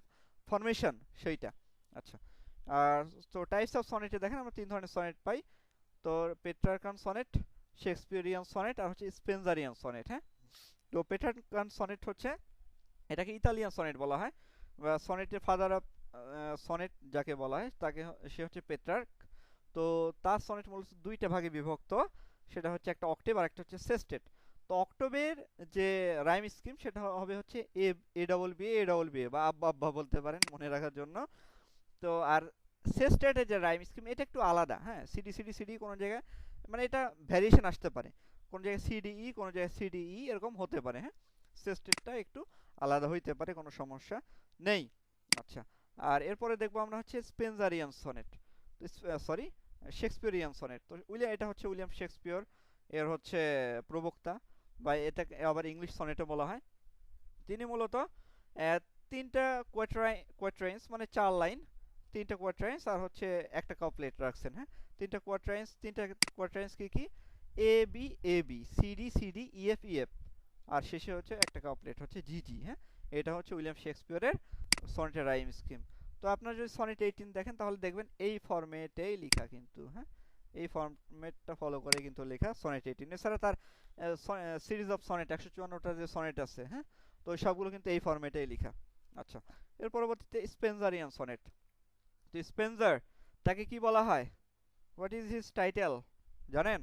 ফরমেশন সেইটা। আচ্ছা, আর তো টাইপস অফ সনেটে দেখেন আমরা 3 ধরনের সনেট পাই। তো পেট্রার্কান সনেট, শেক্সপিয়ারিয়ান সনেট আর হচ্ছে স্পেন্সারিয়ান সনেট। হ্যাঁ, তো পেট্রার্কান সনেট হচ্ছে এটাকে ইতালিয়ান সনেট বলা হয়, বা সনেটের ফাদার অফ সনেট যাকে বলা হয় তাকে সে হচ্ছে পেট্রার্ক। তো তার সনেট মূলত দুইটা ভাগে বিভক্ত, সেটা হচ্ছে একটা অক্টেভ আর একটা হচ্ছে সেস্টেট। তো অক্টোবের যে রাইম স্কিম সেটা হবে হচ্ছে এ ডবল বি বা আব্বা আব্বা বলতে পারেন মনে রাখার জন্য। তো আর সেস্টেটের যে রাইম স্কিম এটা একটু আলাদা। হ্যাঁ, সিডি সিডি সিডি কোনো জায়গায় মানে এটা ভ্যারিয়েশন আসতে পারে, কোন জায়গায় সিডিই কোন জায়গায় সিডিই এরকম হতে পারে। হ্যাঁ, সেস্টেটটা একটু আলাদা হইতে পারে, কোনো সমস্যা নেই। আচ্ছা, আর এরপরে দেখবো আমরা হচ্ছে Spenserian sonnet, sorry Shakespearean sonnet. তো এটা হচ্ছে উইলিয়াম শেক্সপিয়র এর হচ্ছে প্রবক্তা, বা এটাকে আবার ইংলিশ সনেটও বলা হয়। তিনি মূলত তিনটা কোয়াট্রাইন্স মানে 4 লাইন, তিনটা কোয়াট্রাইন্স আর হচ্ছে একটা কাউপ্লেট রাখছেন। হ্যাঁ, তিনটা কোয়াট্রাইন্স কি A B C D E F আর শেষে হচ্ছে একটা কাউপ্লেট হচ্ছে জি জি। হ্যাঁ, এটা হচ্ছে উইলিয়াম শেক্সপিয়রের সনেটের রাইম স্কিম। তো আপনারা যদি সনেট 18 দেখেন তাহলে দেখবেন এই ফরম্যাটেই লেখা কিন্তু। হ্যাঁ, এই ফরম্যাটটা ফলো করে কিন্তু লেখা সনেট 18। এছাড়া তার সিরিজ অফ সনেট 154টা যে সনেট আছে, হ্যাঁ, তো সবগুলো কিন্তু এই ফরম্যাটেই লেখা। আচ্ছা, এর পরবর্তীতে স্পেন্সারিয়ান সনেট। তো স্পেন্সার তাকে কি বলা হয়, হোয়াট ইজ হিজ টাইটেল জানেন?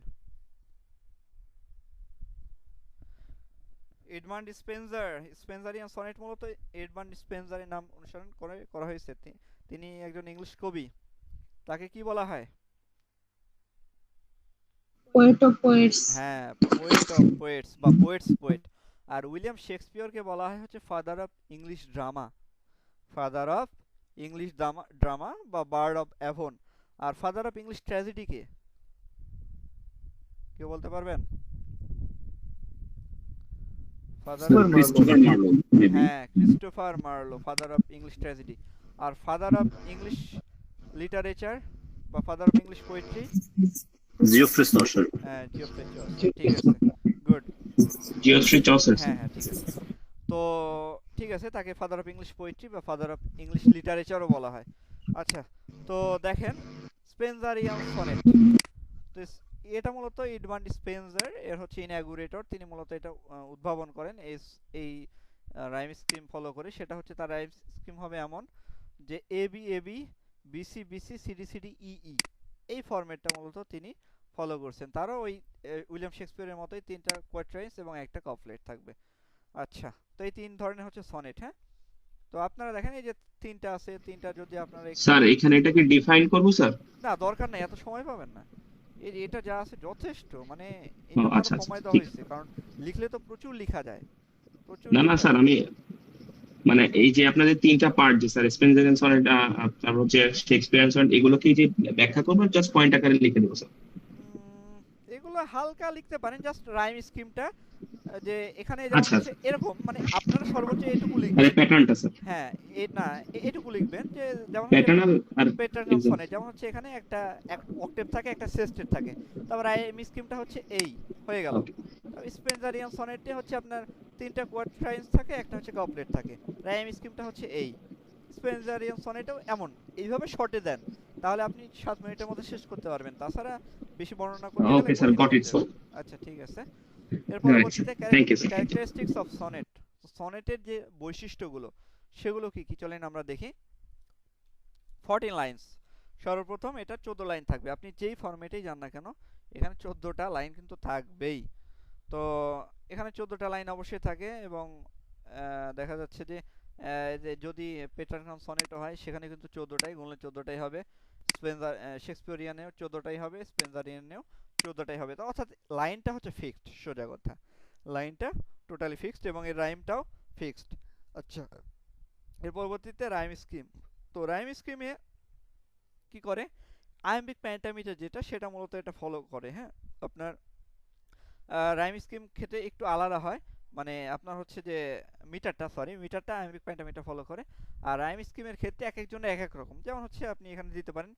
Edmund Spencer. স্পেন্সারিয়ান সনেট মূলত এডমান্ড স্পেন্সারের নাম অনুসরণ করে করা হয়েছে। তিনি একজন ইংলিশ কবি। তাকে কি বলা হয়? Poet of poets. হ্যাঁ, পোয়েট অফ পোয়েটস বা পোয়েটস পোয়েট। আর উইলিয়াম শেক্সপিয়রকে বলা হয় হচ্ছে father of English drama, father of English drama বা বার্ড অফ অ্যাভন। আর ফাদার অফ ইংলিশ ট্র্যাজেডি কে, কেউ বলতে পারবেন? Father Christopher Marlowe maybe. হ্যাঁ, Christopher Marlowe, father of English tragedy. আর ফাদার অফ ইংলিশ লিটারেচার বা father of English poetry, Geoffrey Chaucer. হ্যাঁ জিওফ্রি চসার। ঠিক আছে, গুড। Geoffrey Chaucer. হ্যাঁ হ্যাঁ, ঠিক আছে। তো ঠিক আছে, তাকে ফাদার অফ ইংলিশ পোয়েট্রি বা ফাদার অফ ইংলিশ লিটারেচারও বলা হয়। আচ্ছা, তো দেখেন স্পেন্সারিয়ান সনেট। তো এটা মূলত এডমান্ড স্পেন্সার এর হচ্ছে ইনঅ্যাগুরেটর, তিনি মূলত এটা উদ্ভাবন করেন এই রাইম স্কিম ফলো করে। সেটা হচ্ছে তার রাইম স্কিম হবে এমন যে এ বি বিসি সিডি ই, এই ফরম্যাটটা মূলত তিনি ফলো করছেন। তারও ওই উইলিয়াম শেক্সপিয়রের মতোই তিনটা কোয়াট্রাইন্স এবং একটা কাউপ্লেট থাকবে। আচ্ছা, তো এই 3 ধরনের হচ্ছে সনেট। হ্যাঁ, তো আপনারা দেখেন এই যে 3টা আছে, 3টা যদি আপনারা স্যার এখানে এটাকে ডিফাইন করব স্যার? না, দরকার নাই, এত সময় পাবেন না। এই যে এটা যা আছে যথেষ্ট, মানে ও এটা আচ্ছা সময় আচ্ছা, দেওয়া ঠিক হয়েছে, কারণ লিখলে তো প্রচুর লেখা যায়, প্রচুর না না লেখা স্যার, যায়। আমি মানে এই যে আপনাদের তিনটা পার্ট যে স্যার স্পেন্সারিয়ান সনেট, তারপর হচ্ছে শেক্সপিয়ারিয়ান সনেট, এগুলো কি যে ব্যাখ্যা করবেন জাস্ট পয়েন্ট আকারে লিখে দেবো স্যার? এগুলো হালকা লিখতে পারেন, জাস্ট রাইম স্কিমটা যে এখানে আচ্ছা হচ্ছে এরকম, মানে আপনারা সর্বোচ্চ এটুকু আরে লিখবেন। প্যাটার্নটা স্যার, হ্যাঁ, না এটুকু লিখবেন যে যেমন প্যাটার্ন আর পেট্রার্কান সনেট, যেমন হচ্ছে এখানে একটা অক্টেভ থাকে, একটা সেস্টেট থাকে, তারপর রাইম স্কিমটা হচ্ছে এই হয়ে গেল। স্পেন্সারিয়ান সনেটে হচ্ছে আপনার 3টা কোয়াট্রাইন্স থাকে, একটা হচ্ছে কাউপ্লেট থাকে, রাইম স্কিমটা হচ্ছে এই। স্পেন্সারিয়ান সনেটেও এমন, এইভাবে শর্টে দেন তাহলে আপনি 7 মিনিটের মধ্যে শেষ করতে পারবেন, তাছাড়া বেশি বর্ণনা করতে গেলে ওকে স্যার, কঠিন গট হয়ে ইট যাবে। স্যার। আচ্ছা, ঠিক আছে। এর Right, পরবর্তীতে thank you, sir. Characteristics of sonnet. সনেটের যে বৈশিষ্ট্যগুলো সেগুলো কি কি চলেন আমরা দেখি। 14 লাইনস, সর্বপ্রথম এটা 14 লাইন থাকবে, আপনি যেই ফরম্যাটেই যান না কেন এখানে 14টা লাইন কিন্তু থাকবেই। তো এখানে 14টা লাইন অবশ্যই থাকে এবং দেখা যাচ্ছে যে যদি পেটারসন সনেটও হয় সেখানে কিন্তু 14টাই, গুণলে 14টাই হবে। স্পেন্সার শেক্সপিয়ারিয়ানেও 14টাই হবে, স্পেন্সারিয়ানেও 14টাই হবে। তো অর্থাৎ লাইনটা হচ্ছে ফিক্সড, সোজা কথা লাইনটা টোটালি ফিক্সড এবং এর রাইমটাও ফিক্সড। আচ্ছা, এর পরবর্তীতে রাইম স্কিম। তো রাইম স্কিমে কি করে, আয়াম্বিক পেন্টামিটার যেটা সেটা মূলত এটা ফলো করে। হ্যাঁ, আপনার রাইম স্কিম ক্ষেত্রে একটু আলাদা হয়, মানে আপনার হচ্ছে যে মিটারটা আয়াম্বিক পেন্টামিটার ফলো করে। আর রাইম স্কিমের ক্ষেত্রে এক একজনের এক এক রকম, যেমন হচ্ছে আপনি এখানে দিতে পারেন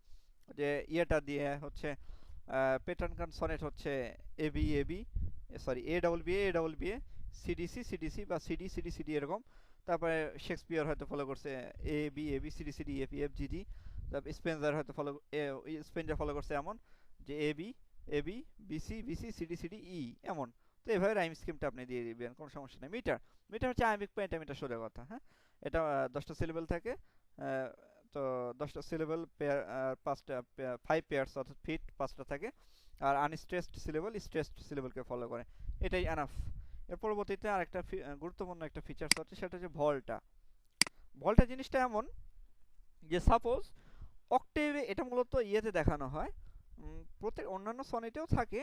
যে ইয়েটা দিয়ে হচ্ছে পেটার্ন সনেট হচ্ছে AB AB sorry A double B A CDC CDC বা সিডি সিডি সিডি এরকম। তারপরে শেক্সপিয়ার হয়তো ফলো করছে A B CD CD F F G D. তারপর স্পেন্সার ফলো করছে এমন যে A B BC CD CD E এমন। তো এভাবে রাইম স্কিমটা আপনি দিয়ে দিবেন, কোনো সমস্যা নেই। মিটার হচ্ছে আয়াম্বিক পেন্টামিটার, সোজা কথা। হ্যাঁ, এটা 10টা সিলেবল থাকে। তো 10টা সিলেবল পেয়ার, 5টা 5 পেয়ারস অর্থাৎ ফিট 5টা থাকে। আর আনস্ট্রেসড স্ট্রেসড সিলেবলকে ফলো করে, এটাই এনাফ। এর পরবর্তীতে আরেকটা গুরুত্বপূর্ণ একটা ফিচার্স হচ্ছে, সেটা হচ্ছে ভল্টা জিনিসটা এমন যে সাপোজ অক্টেভে, এটা মূলত ইয়েতে দেখানো হয়, প্রত্যেক অন্যান্য সনেটেও থাকে,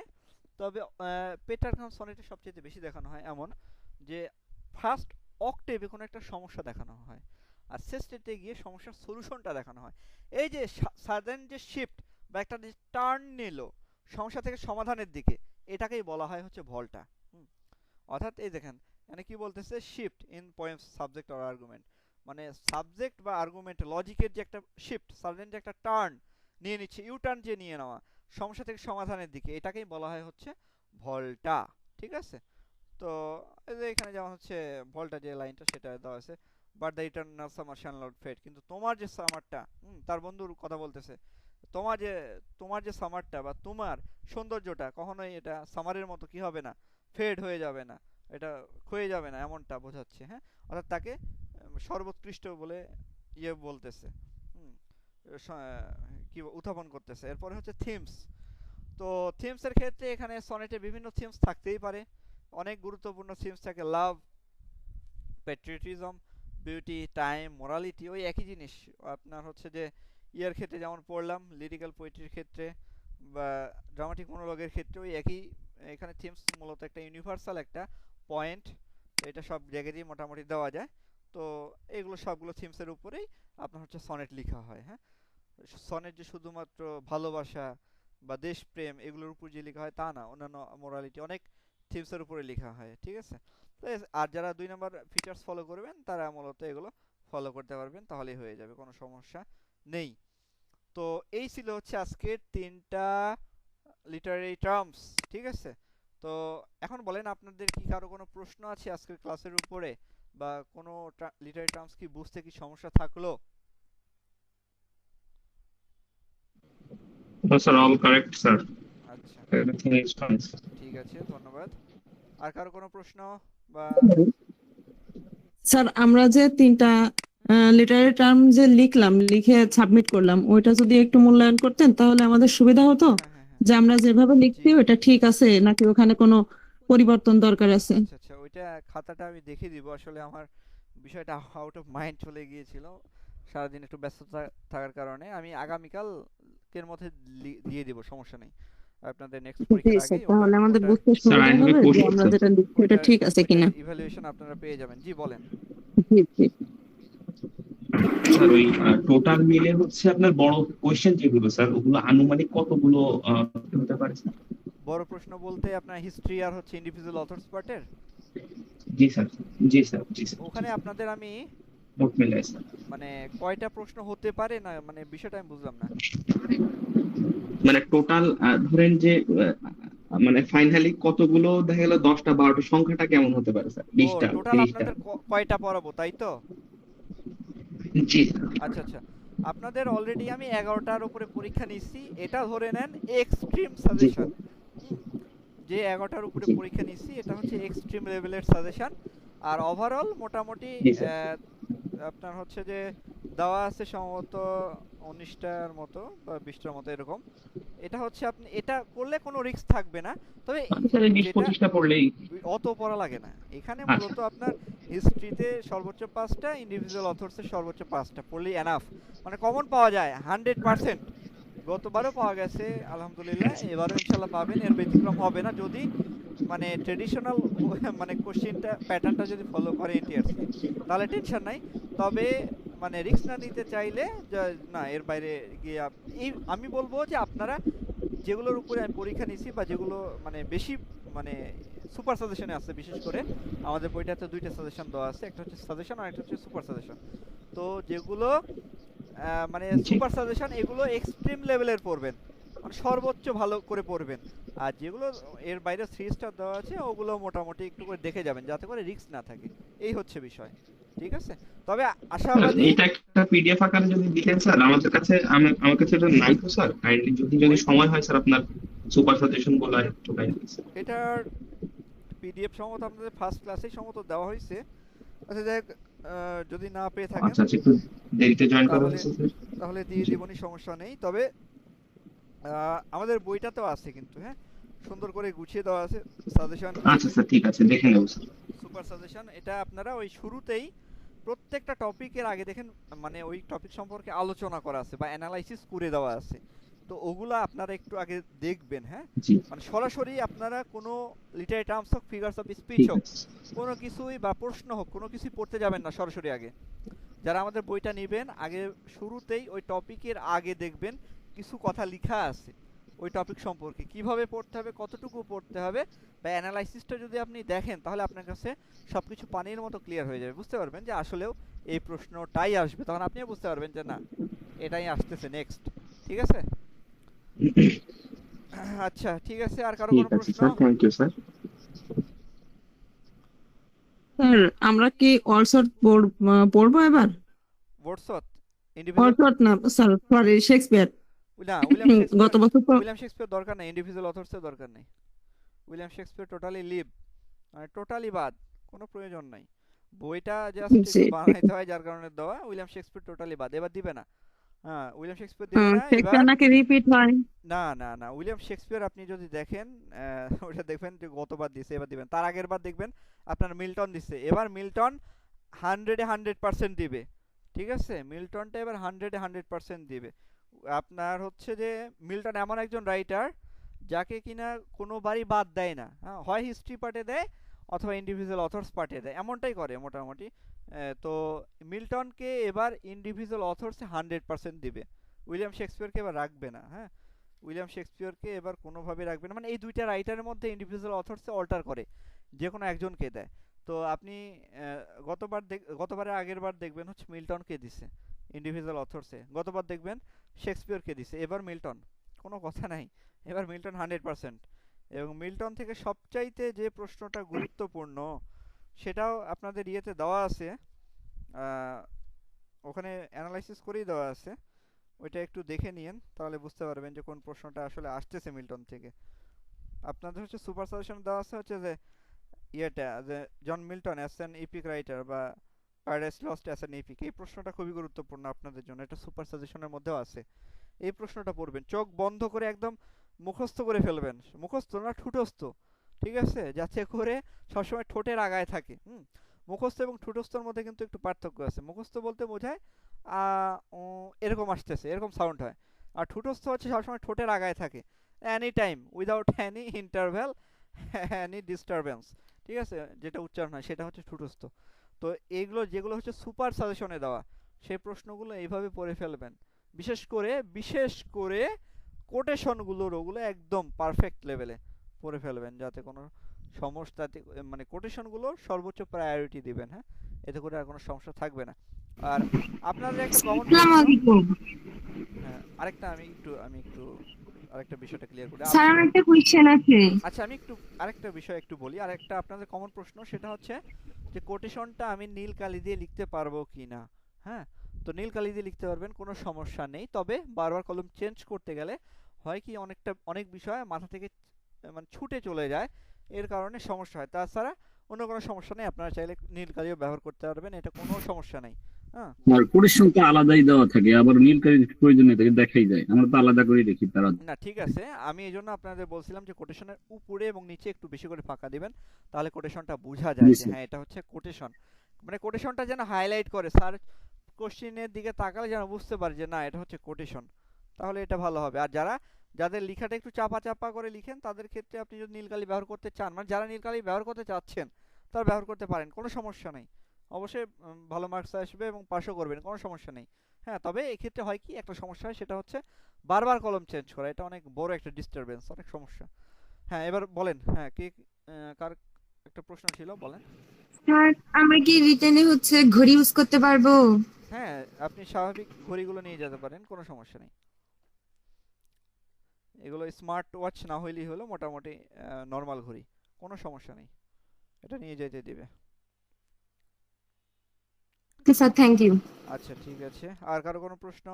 তবে পেটারসন সনেটে সবচেয়ে বেশি দেখানো হয় এমন যে ফার্স্ট অক্টেভে কোনো একটা সমস্যা দেখানো হয় আর সেস্টেটে গিয়ে সমস্যার সলিউশনটা দেখানো হয়। এই যে সাডেন যে শিফট বা একটা যে টার্ন নিল সমস্যা থেকে সমাধানের দিকে, এটাকেই বলা হয় হচ্ছে ভল্টা। অর্থাৎ এই দেখেন মানে কি বলতেছে, shift in points subject or argument, মানে সাবজেক্ট বা আর্গুমেন্ট লজিকের যে একটা শিফট, সাডেন যে একটা টার্ন নিয়ে নিচ্ছে, ইউ টার্ন যে নিয়ে নেওয়া সমস্যা থেকে সমাধানের দিকে, এটাকেই বলা হয় হচ্ছে ভল্টা। ঠিক আছে, তো এই যে এখানে যেমন হচ্ছে ভল্টা যে লাইনটা সেটা দেওয়া আছে, but the eternal summer shall not fade, কিন্তু তোমার যে সামারটা, তার বন্ধুর কথা বলতেছে, তোমার যে সামারটা বা তোমার সৌন্দর্যটা কখনোই এটা সামারের মতো কি হবে না, ফেড হয়ে যাবে না, এটা ক্ষয়ে যাবে না, এমনটা বোঝাচ্ছে। হ্যাঁ, অর্থাৎ তাকে সর্বোৎকৃষ্ট বলে ইয়ে বলতেছে, কি উত্থাপন করতেছে। এরপরে হচ্ছে থিমস। তো থিমসের ক্ষেত্রে এখানে সনেটে বিভিন্ন থিমস থাকতেই পারে, অনেক গুরুত্বপূর্ণ থিমস থাকে, লাভ, প্যাট্রিয়টিজম, বিউটি, টাইম, মোরালিটি, ওই একই জিনিস। আপনার হচ্ছে যে ইয়ার ক্ষেত্রে যেমন পড়লাম, লিরিক্যাল পোয়েট্রির ক্ষেত্রে বা ড্রামাটিক মনোলগের ক্ষেত্রে ওই একই, এখানে থিমস মূলত একটা ইউনিভার্সাল একটা পয়েন্ট, এটা সব জায়গাতেই মোটামুটি দেওয়া যায়। তো এগুলো সবগুলো থিমসের উপরেই আপনার হচ্ছে সনেট লেখা হয়। হ্যাঁ, সনেট যে শুধুমাত্র ভালোবাসা বা দেশপ্রেম এগুলোর উপর যে লেখা হয় তা না, অন্যান্য মোরালিটি অনেক থিমসের উপরে লেখা হয়। ঠিক আছে, তো আর যারা 2 নাম্বার ফিচার্স ফলো করবেন তারা মূলত এগুলো ফলো করতে পারবেন, তাহলেই হয়ে যাবে, কোনো সমস্যা নেই। তো এই ছিল হচ্ছে আজকের 3টা লিটারারি টার্মস। ঠিক আছে, তো এখন বলেন আপনাদের কি কারো কোনো প্রশ্ন আছে আজকের ক্লাসের উপরে, বা কোনো লিটারারি টার্মস কি বুঝতে কি সমস্যা থাকলো? No, sir, all correct, sir. আচ্ছা, Everything is fine, sir. ঠিক আছে, ধন্যবাদ। আর কারো কোনো প্রশ্ন বা স্যার আমরা যে 3টা লিটারারি টার্ম যে লিখে সাবমিট করলাম, ওইটা যদি একটু মূল্যায়ন করতেন তাহলে আমাদের সুবিধা হতো, হ্যাঁ, যে আমরা যেভাবে লিখছি জি। ওটা ঠিক আছে নাকি ওখানে কোনো পরিবর্তন দরকার আছে। আচ্ছা, ওইটা খাতাটা আমি দেখে দিব, আসলে আমার বিষয়টা আউট অফ মাইন্ড চলে গিয়েছিল সারাদিন একটু ব্যস্ততা থাকার কারণে। আমি আগামীকালের মধ্যে দিয়ে দিব, সমস্যা নেই। আপনাদের নেক্সট জি পরীক্ষার স্যার, আগেই তাহলে আমাদের বুঝতে Sir, I সুবিধা have a হবে যে question, আমরা sir. যেটা লিখছি ওটা ঠিক আছে কিনা। ইভ্যালুয়েশন আপনারা পেয়ে যাবেন। জি বলেন। জি জি। স্যার ওই টোটাল মিলে হচ্ছে আপনার বড় কোশ্চেন যেগুলো স্যার, ওগুলো আনুমানিক কতগুলো হতে পারে স্যার? বড় প্রশ্ন বলতে আপনার হিস্ট্রি আর হচ্ছে ইন্ডিভিজুয়াল অথর্স পার্টের। জি স্যার, জি স্যার, জি স্যার। ওখানে আপনাদের আমি মোট মিলাই স্যার মানে কয়টা প্রশ্ন হতে পারে না, মানে বিষয়টা আমি বুঝলাম না। মানে টোটাল ধরেন যে মানে ফাইনালি কতগুলো দেখা গেল 10টা 12টা সংখ্যাটা কেমন হতে পারে স্যার? ও 20টা টোটাল 30টা? আপনাদের কয়টা পড়াবো তাই তো? জি স্যার। আচ্ছা, আপনাদের অলরেডি আমি 11টার উপরে পরীক্ষা নিচ্ছি, এটা ধরে নেন এক্সট্রিম সাজেশন। যে 11টার উপরে জি। পরীক্ষা নিচ্ছি এটা হচ্ছে এক্সট্রিম লেভেলের সাজেশন। আর ওভারঅল মোটামুটি জি স্যার। আপনার হচ্ছে যে দেওয়া আছে সম্ভবত 19টার মতো বা 20টার মতো এরকম। এটা হচ্ছে আপনি এটা করলে কোনো রিস্ক থাকবে না, তবে স্যার 20-25টা পড়লেই অত পড়া লাগে না এখানে। আচ্ছা। মূলত আপনার হিস্ট্রিতে সর্বোচ্চ 5টা, ইন্ডিভিজুয়াল অথরসে সর্বোচ্চ 5টা পড়লেই এনাফ, মানে কমন পাওয়া যায় 100%। গতবারও পাওয়া গেছে আলহামদুলিল্লাহ, এবারও ইনশাল্লাহ পাবেন, এর ব্যতিক্রম হবে না যদি মানে ট্রেডিশনাল মানে কোশ্চেনটা প্যাটার্নটা যদি ফলো করে এনটিআরসি, তাহলে টেনশন নাই। তবে মানে রিস্ক না নিতে চাইলে না, এর বাইরে গিয়ে এই আমি বলবো যে আপনারা যেগুলোর উপরে আমি পরীক্ষা নিছি বা যেগুলো মানে বেশি মানে সুপার সাজেশনে আছে, বিশেষ করে আমাদের বইটাতে 2টা সাজেশন দেওয়া আছে, একটা হচ্ছে সাজেশন আর একটা হচ্ছে সুপার সাজেশন। তো যেগুলো মানে সুপার সাজেশন এগুলো এক্সট্রিম লেভেলের পড়বেন, মানে সর্বোচ্চ ভালো করে পড়বেন। আর যেগুলো এর বাইরে 3 স্টার দেওয়া আছে ওগুলো মোটামুটি একটু করে দেখে যাবেন যাতে করে রিস্ক না থাকে, এই হচ্ছে বিষয়। ঠিক আছে, তবে আশাবাদী। এটা একটা পিডিএফ আকারে যদি দিতেন স্যার আমাদের কাছে, আমার কাছে এটা নাই তো স্যার, কাইন্ডলি যদি সময় হয় স্যার আপনার সুপার সাজেশন বলা একটু কাইন্ডলি। এটার পিডিএফ সম্ভবত আপনাদের ফার্স্ট ক্লাসেই সম্ভবত দেওয়া হয়েছে। আচ্ছা যাই হোক, যদি না পেয়ে থাকেন আচ্ছা একটু দেরিতে জয়েন করা হয়েছে স্যার, তাহলে দিয়ে দিবনি, সমস্যা নেই। তবে আমাদের বইটাতেও আছে কিন্তু, হ্যাঁ, সুন্দর করে গুছিয়ে দেওয়া আছে সাজেশন। আচ্ছা স্যার ঠিক আছে, দেখে নেব স্যার। সুপার সাজেশন এটা আপনারা ওই শুরুতেই প্রত্যেকটা টপিকের আগে দেখেন, মানে ওই টপিক সম্পর্কে আলোচনা করা আছে বা অ্যানালাইসিস করে দেওয়া আছে, তো ওগুলা আপনারা একটু আগে দেখবেন। হ্যাঁ, জি মানে সরাসরি আপনারা কোনো লিটারি টার্মস হোক, ফিগারস অফ স্পিচ ঠিক হোক, আছে। কোনো কিছুই বা প্রশ্ন হোক, কোনো কিছুই পড়তে যাবেন না সরাসরি আগে। যারা আমাদের বইটা নেবেন আগে শুরুতেই ওই টপিকের আগে দেখবেন কিছু কথা লেখা আছে ওই টপিক সম্পর্কে, কিভাবে পড়তে হবে, কতটুকু পড়তে হবে, বা অ্যানালাইসিসটা যদি আপনি দেখেন তাহলে আপনার কাছে সবকিছু পানির মতো ক্লিয়ার হয়ে যাবে, বুঝতে পারবেন যে আসলেও এই প্রশ্নটাই আসবে, তখন আপনিও বুঝতে পারবেন যে না এটাই আসতেছে নেক্সট। ঠিক আছে, আচ্ছা ঠিক আছে, আর কারো ঠিক কোনো আছে প্রশ্ন? Sir, thank you sir. Sir আমরা কি অলসট পড়বো এবার? ওয়ার্ডসওয়ার্থ ইন্ডিভিজুয়াল, অলসট না স্যার, সরি শেক্সপিয়ার। না উইলিয়াম গত শেক্সপিয়ার, বছর তো উইলিয়াম শেক্সপিয়ার দরকার নেই, ইন্ডিভিজুয়াল অথরসের দরকার নেই। উইলিয়াম শেক্সপিয়ার টোটালি লিভ, মানে টোটালি বাদ, কোনো প্রয়োজন নাই। বইটা জাস্ট একটু জি, বানাইতে হয় যার কারণে দেওয়া। উইলিয়াম শেক্সপিয়ার টোটালি বাদ, এবার দিবে না। হ্যাঁ, উইলিয়াম শেক্সপিয়ার দিবে না এবার। শেক্সপিয়ার নাকি রিপিট হয়? না না না, উইলিয়াম শেক্সপিয়ার আপনি যদি দেখেন ওটা দেখবেন যে গতবার দিছে, এবার দিবেন, তার আগের বার দেখবেন আপনার মিল্টন দিছে, এবার মিল্টন 100% দিবে। ঠিক আছে, মিল্টনটা এবার 100% দিবে। আপনার হচ্ছে যে মিল্টন এমন একজন রাইটার যাকে কিনা কোনোবারই বাদ দেয় না, হ্যাঁ, হয় হিস্ট্রি পার্টে দেয় অথবা ইন্ডিভিজুয়াল অথর্স পার্টে দেয়, এমনটাই করে মোটামুটি। তো মিল্টনকে এবার ইন্ডিভিজুয়াল অথর্সে 100% দিবে, উইলিয়াম শেক্সপিয়ারকে এবার রাখবে না। হ্যাঁ, উইলিয়াম শেক্সপিয়ারকে এবার কোনোভাবে রাখবে না, মানে এই দুইটা রাইটারের মধ্যে ইন্ডিভিজুয়াল অথর্সে অল্টার করে যে কোনো একজনকে দেয়। তো আপনি গতবারের আগের বার দেখবেন হচ্ছে মিল্টনকে দিছে ইন্ডিভিজুয়াল অথর্সে, গতবার দেখবেন শেক্সপিয়ারকে দিছে, এবার মিল্টন, কোনো কথা নাই, এবার মিল্টন 100%। এবং মিল্টন থেকে সবচাইতে যে প্রশ্নটা গুরুত্বপূর্ণ সেটাও আপনাদের ইয়েতে দেওয়া আছে, ওখানে অ্যানালাইসিস করেই দেওয়া আছে, ওইটা একটু দেখে নিন তাহলে বুঝতে পারবেন যে কোন প্রশ্নটা আসলে আসতেছে মিল্টন থেকে। আপনাদের হচ্ছে সুপার সাজেশন দেওয়া আছে হচ্ছে যে ইয়েটা, যে John Milton as an epic writer বা paradise lost as an epic, এই প্রশ্নটা খুবই গুরুত্বপূর্ণ আপনাদের জন্য, এটা সুপার সাজেশনের মধ্যেও আছে। এই প্রশ্নটা পড়বেন, চোখ বন্ধ করে একদম মুখস্থ করে ফেলবেন, মুখস্থ না ঠুটস্থ, ঠিক আছে, যাতে করে সবসময় ঠোঁটের আগায় থাকে। মুখস্থ এবং ঠুটস্থর মধ্যে কিন্তু একটু পার্থক্য আছে। মুখস্থ বলতে বোঝায় এরকম আসতেছে, এরকম সাউন্ড হয়, আর ঠুটস্থ হচ্ছে সবসময় ঠোঁটের আগায় থাকে, any time without any interval, any disturbance, ঠিক আছে, যেটা উচ্চারণ হয় সেটা হচ্ছে ঠুটস্থ। তো এইগুলো যেগুলো হচ্ছে সুপার সাজেশনে দেওয়া সেই প্রশ্নগুলো এইভাবে পড়ে ফেলবেন, বিশেষ করে কোটেশনগুলোর ওগুলো একদম পারফেক্ট লেভেলে পড়ে ফেলবেন, যাতে কোনো সমস্যাতে মানে কোটেশনগুলো সর্বোচ্চ প্রায়োরিটি দিবেন। হ্যাঁ, এতে করে আর কোনো সমস্যা থাকবে না। আর আপনাদের একটা কমন, হ্যাঁ, আরেকটা আমি একটু আরেকটা বিষয়টা ক্লিয়ার করি। স্যার আমার একটা কোশ্চেন আছে। আচ্ছা আমি একটু আরেকটা বিষয় একটু বলি, আরেকটা আপনাদের কমন প্রশ্ন, সেটা হচ্ছে যে কোটেশনটা আমি নীল কালি দিয়ে লিখতে পারবো কিনা। হ্যাঁ, তো নীল কালি দিয়ে লিখতে পারবেন, কোনো সমস্যা নেই, তবে বারবার কলম চেঞ্জ করতে গেলে হয় কি অনেক বিষয় মাথা থেকে মানে ছুটে চলে যায়, এর কারণে সমস্যা হয়। তাছাড়া অন্য কোনো সমস্যা নেই, আপনারা চাইলে নীল কালিও ব্যবহার করতে পারবেন, এটা কোনো সমস্যা নেই। হ্যাঁ আর কোটের সংখ্যা আলাদাই দেওয়া থাকে, আবার নীল কালির প্রয়োজনীয় থাকে, দেখাই যায়, আমরা তো আলাদা করে দেখি তারা। না ঠিক আছে, আমি এই জন্য আপনাদের বলছিলাম যে কোটেশনের উপরে এবং নিচে একটু বেশি করে ফাঁকা দিবেন, তাহলে কোটেশনটা বোঝা যায় জি যে স্যার। হ্যাঁ এটা হচ্ছে কোটেশন। মানে কোটেশনটা যেন হাইলাইট করে, স্যার কোশ্চেনের দিকে তাকালে যেন বুঝতে পারে যে না এটা হচ্ছে কোটেশন, তাহলে এটা ভালো হবে। আর যাদের লেখাটা একটু চাপা চাপা করে লিখেন তাদের ক্ষেত্রে আপনি যদি নীল কালি ব্যবহার করতে চান, মানে যারা নীল কালি ব্যবহার করতে চাচ্ছেন তারা ব্যবহার করতে পারেন, কোনো সমস্যা নেই। অবশ্যই ভালো মার্কস আসবে এবং পাসও করবেন, কোনো সমস্যা নেই। হ্যাঁ তবে এক্ষেত্রে হয় কি একটা সমস্যা হয়, সেটা হচ্ছে বারবার কলম চেঞ্জ করা, এটা অনেক বড় একটা ডিস্টারবেন্স, অনেক সমস্যা। হ্যাঁ এবার বলেন, হ্যাঁ কি কার একটা প্রশ্ন ছিল বলেন। স্যার আমরা কি রিটেনে হচ্ছে ঘড়ি ইউজ করতে পারবো? হ্যাঁ আপনি স্বাভাবিক ঘড়িগুলো নিয়ে যেতে পারেন, কোনো সমস্যা নেই। এগুলো স্মার্ট ওয়াচ না হইলেই হলো, মোটামুটি নর্মাল ঘড়ি, কোনো সমস্যা নেই, এটা নিয়ে যেতে দিবে। Okay sir, thank you. আচ্ছা ঠিক আছে, আর কারো কোনো প্রশ্ন?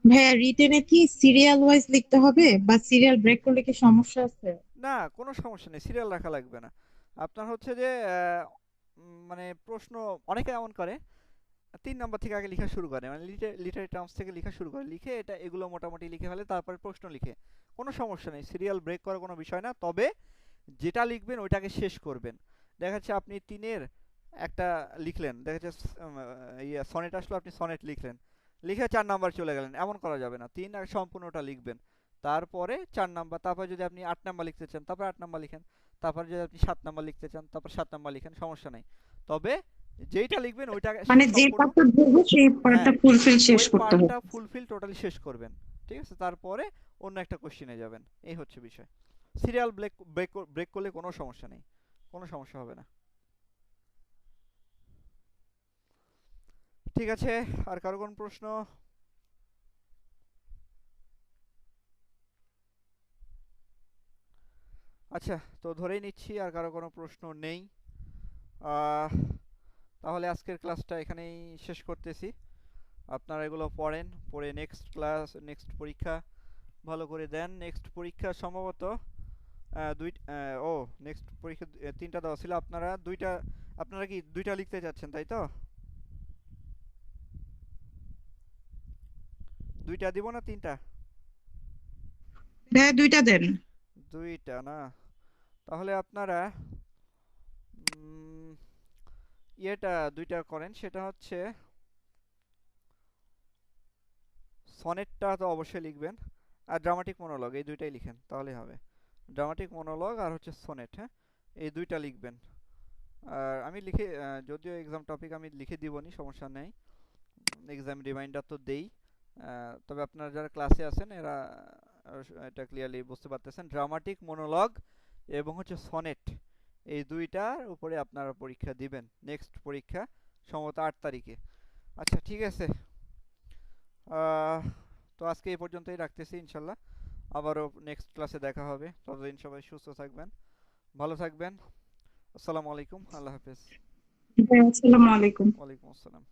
ভাইয়া রিটেনে কি সিরিয়াল ওয়াইজ লিখতে হবে বা সিরিয়াল ব্রেক করলে কি সমস্যা আছে? না কোনো সমস্যা নেই, সিরিয়াল রাখা লাগবে না। আপনার হচ্ছে যে মানে প্রশ্ন অনেকে এমন করে 3 নম্বর থেকে আগে লেখা শুরু করে, মানে লিটারি টার্মস থেকে লেখা শুরু করে, লিখে এগুলো মোটামুটি লিখে ফেলে, তারপরে প্রশ্ন লিখে। কোনো সমস্যা নেই, সিরিয়াল ব্রেক করার কোনো বিষয় না, তবে যেটা লিখবেন ওইটাকে শেষ করবেন। দেখা যাচ্ছে আপনি 3-এর একটা লিখলেন, দেখা যাচ্ছে সনেট আসলো, আপনি সনেট লিখলেন, লিখে 4 নাম্বার চলে গেলেন, এমন করা যাবে না। 3 আর সম্পূর্ণটা লিখবেন, তারপরে 4 নাম্বার, তারপর যদি আপনি 8 নাম্বার লিখতে চান তারপর 8 নাম্বার লিখেন, তারপর যদি আপনি 7 নাম্বার লিখতে চান তারপর 7 নাম্বার লিখেন, সমস্যা নেই। তবে যেইটা লিখবেন ওইটা মানে যে সম্পূর্ণ, পার্টটা ধরবো সেই পার্টটা হ্যাঁ ফুলফিল শেষ ওই করতে হবে। পার্টটা ফুলফিল টোটালি শেষ করবেন, ঠিক আছে? তারপরে অন্য একটা কোশ্চেনে যাবেন, এই হচ্ছে বিষয়। সিরিয়াল ব্রেক করলে কোনো সমস্যা নেই, কোনো সমস্যা হবে না। ঠিক আছে, আর কারো কোনো প্রশ্ন? আচ্ছা তো ধরেই নিচ্ছি আর কারো কোনো প্রশ্ন নেই। তাহলে আজকের ক্লাসটা এখানেই শেষ করতেছি। আপনারা এগুলো পড়েন, পড়ে নেক্সট পরীক্ষা ভালো করে দেন। নেক্সট পরীক্ষা সম্ভবত নেক্সট পরীক্ষা 3টা দেওয়া ছিল, আপনারা কি 2টা লিখতে যাচ্ছেন তাই তো? 2টা দিব না 3টা? হ্যাঁ 2টা দেন। 2টা না, তাহলে আপনারা ইয়েটা 2টা করেন, সেটা হচ্ছে সনেটটা তো অবশ্যই লিখবেন, আর ড্রামাটিক মনোলগ, এই 2টাই লিখেন তাহলেই হবে। ড্রামাটিক মনোলগ আর হচ্ছে সনেট, হ্যাঁ এই 2টা লিখবেন। আর আমি লিখে যদিও এক্সাম টপিক আমি লিখে দিবনি, সমস্যা নেই, এক্সাম রিমাইন্ডার তো দেই। তবে আপনারা যারা ক্লাসে আছেন এরা এটা ক্লিয়ারলি বুঝতে পারতেছেন, ড্রামাটিক মনোলগ এবং হচ্ছে সনেট, এই 2টার উপরে আপনারা পরীক্ষা দিবেন। নেক্সট পরীক্ষা সম্ভবত 8 তারিখে। আচ্ছা ঠিক আছে, তো আজকে এই পর্যন্তই রাখতেছি, ইনশাল্লাহ আবারও নেক্সট ক্লাসে দেখা হবে। ততদিন সবাই সুস্থ থাকবেন, ভালো থাকবেন। আসসালামু আলাইকুম, আল্লাহ হাফেজ। আসসালামু আলাইকুম। ওয়ালাইকুম আসসালাম।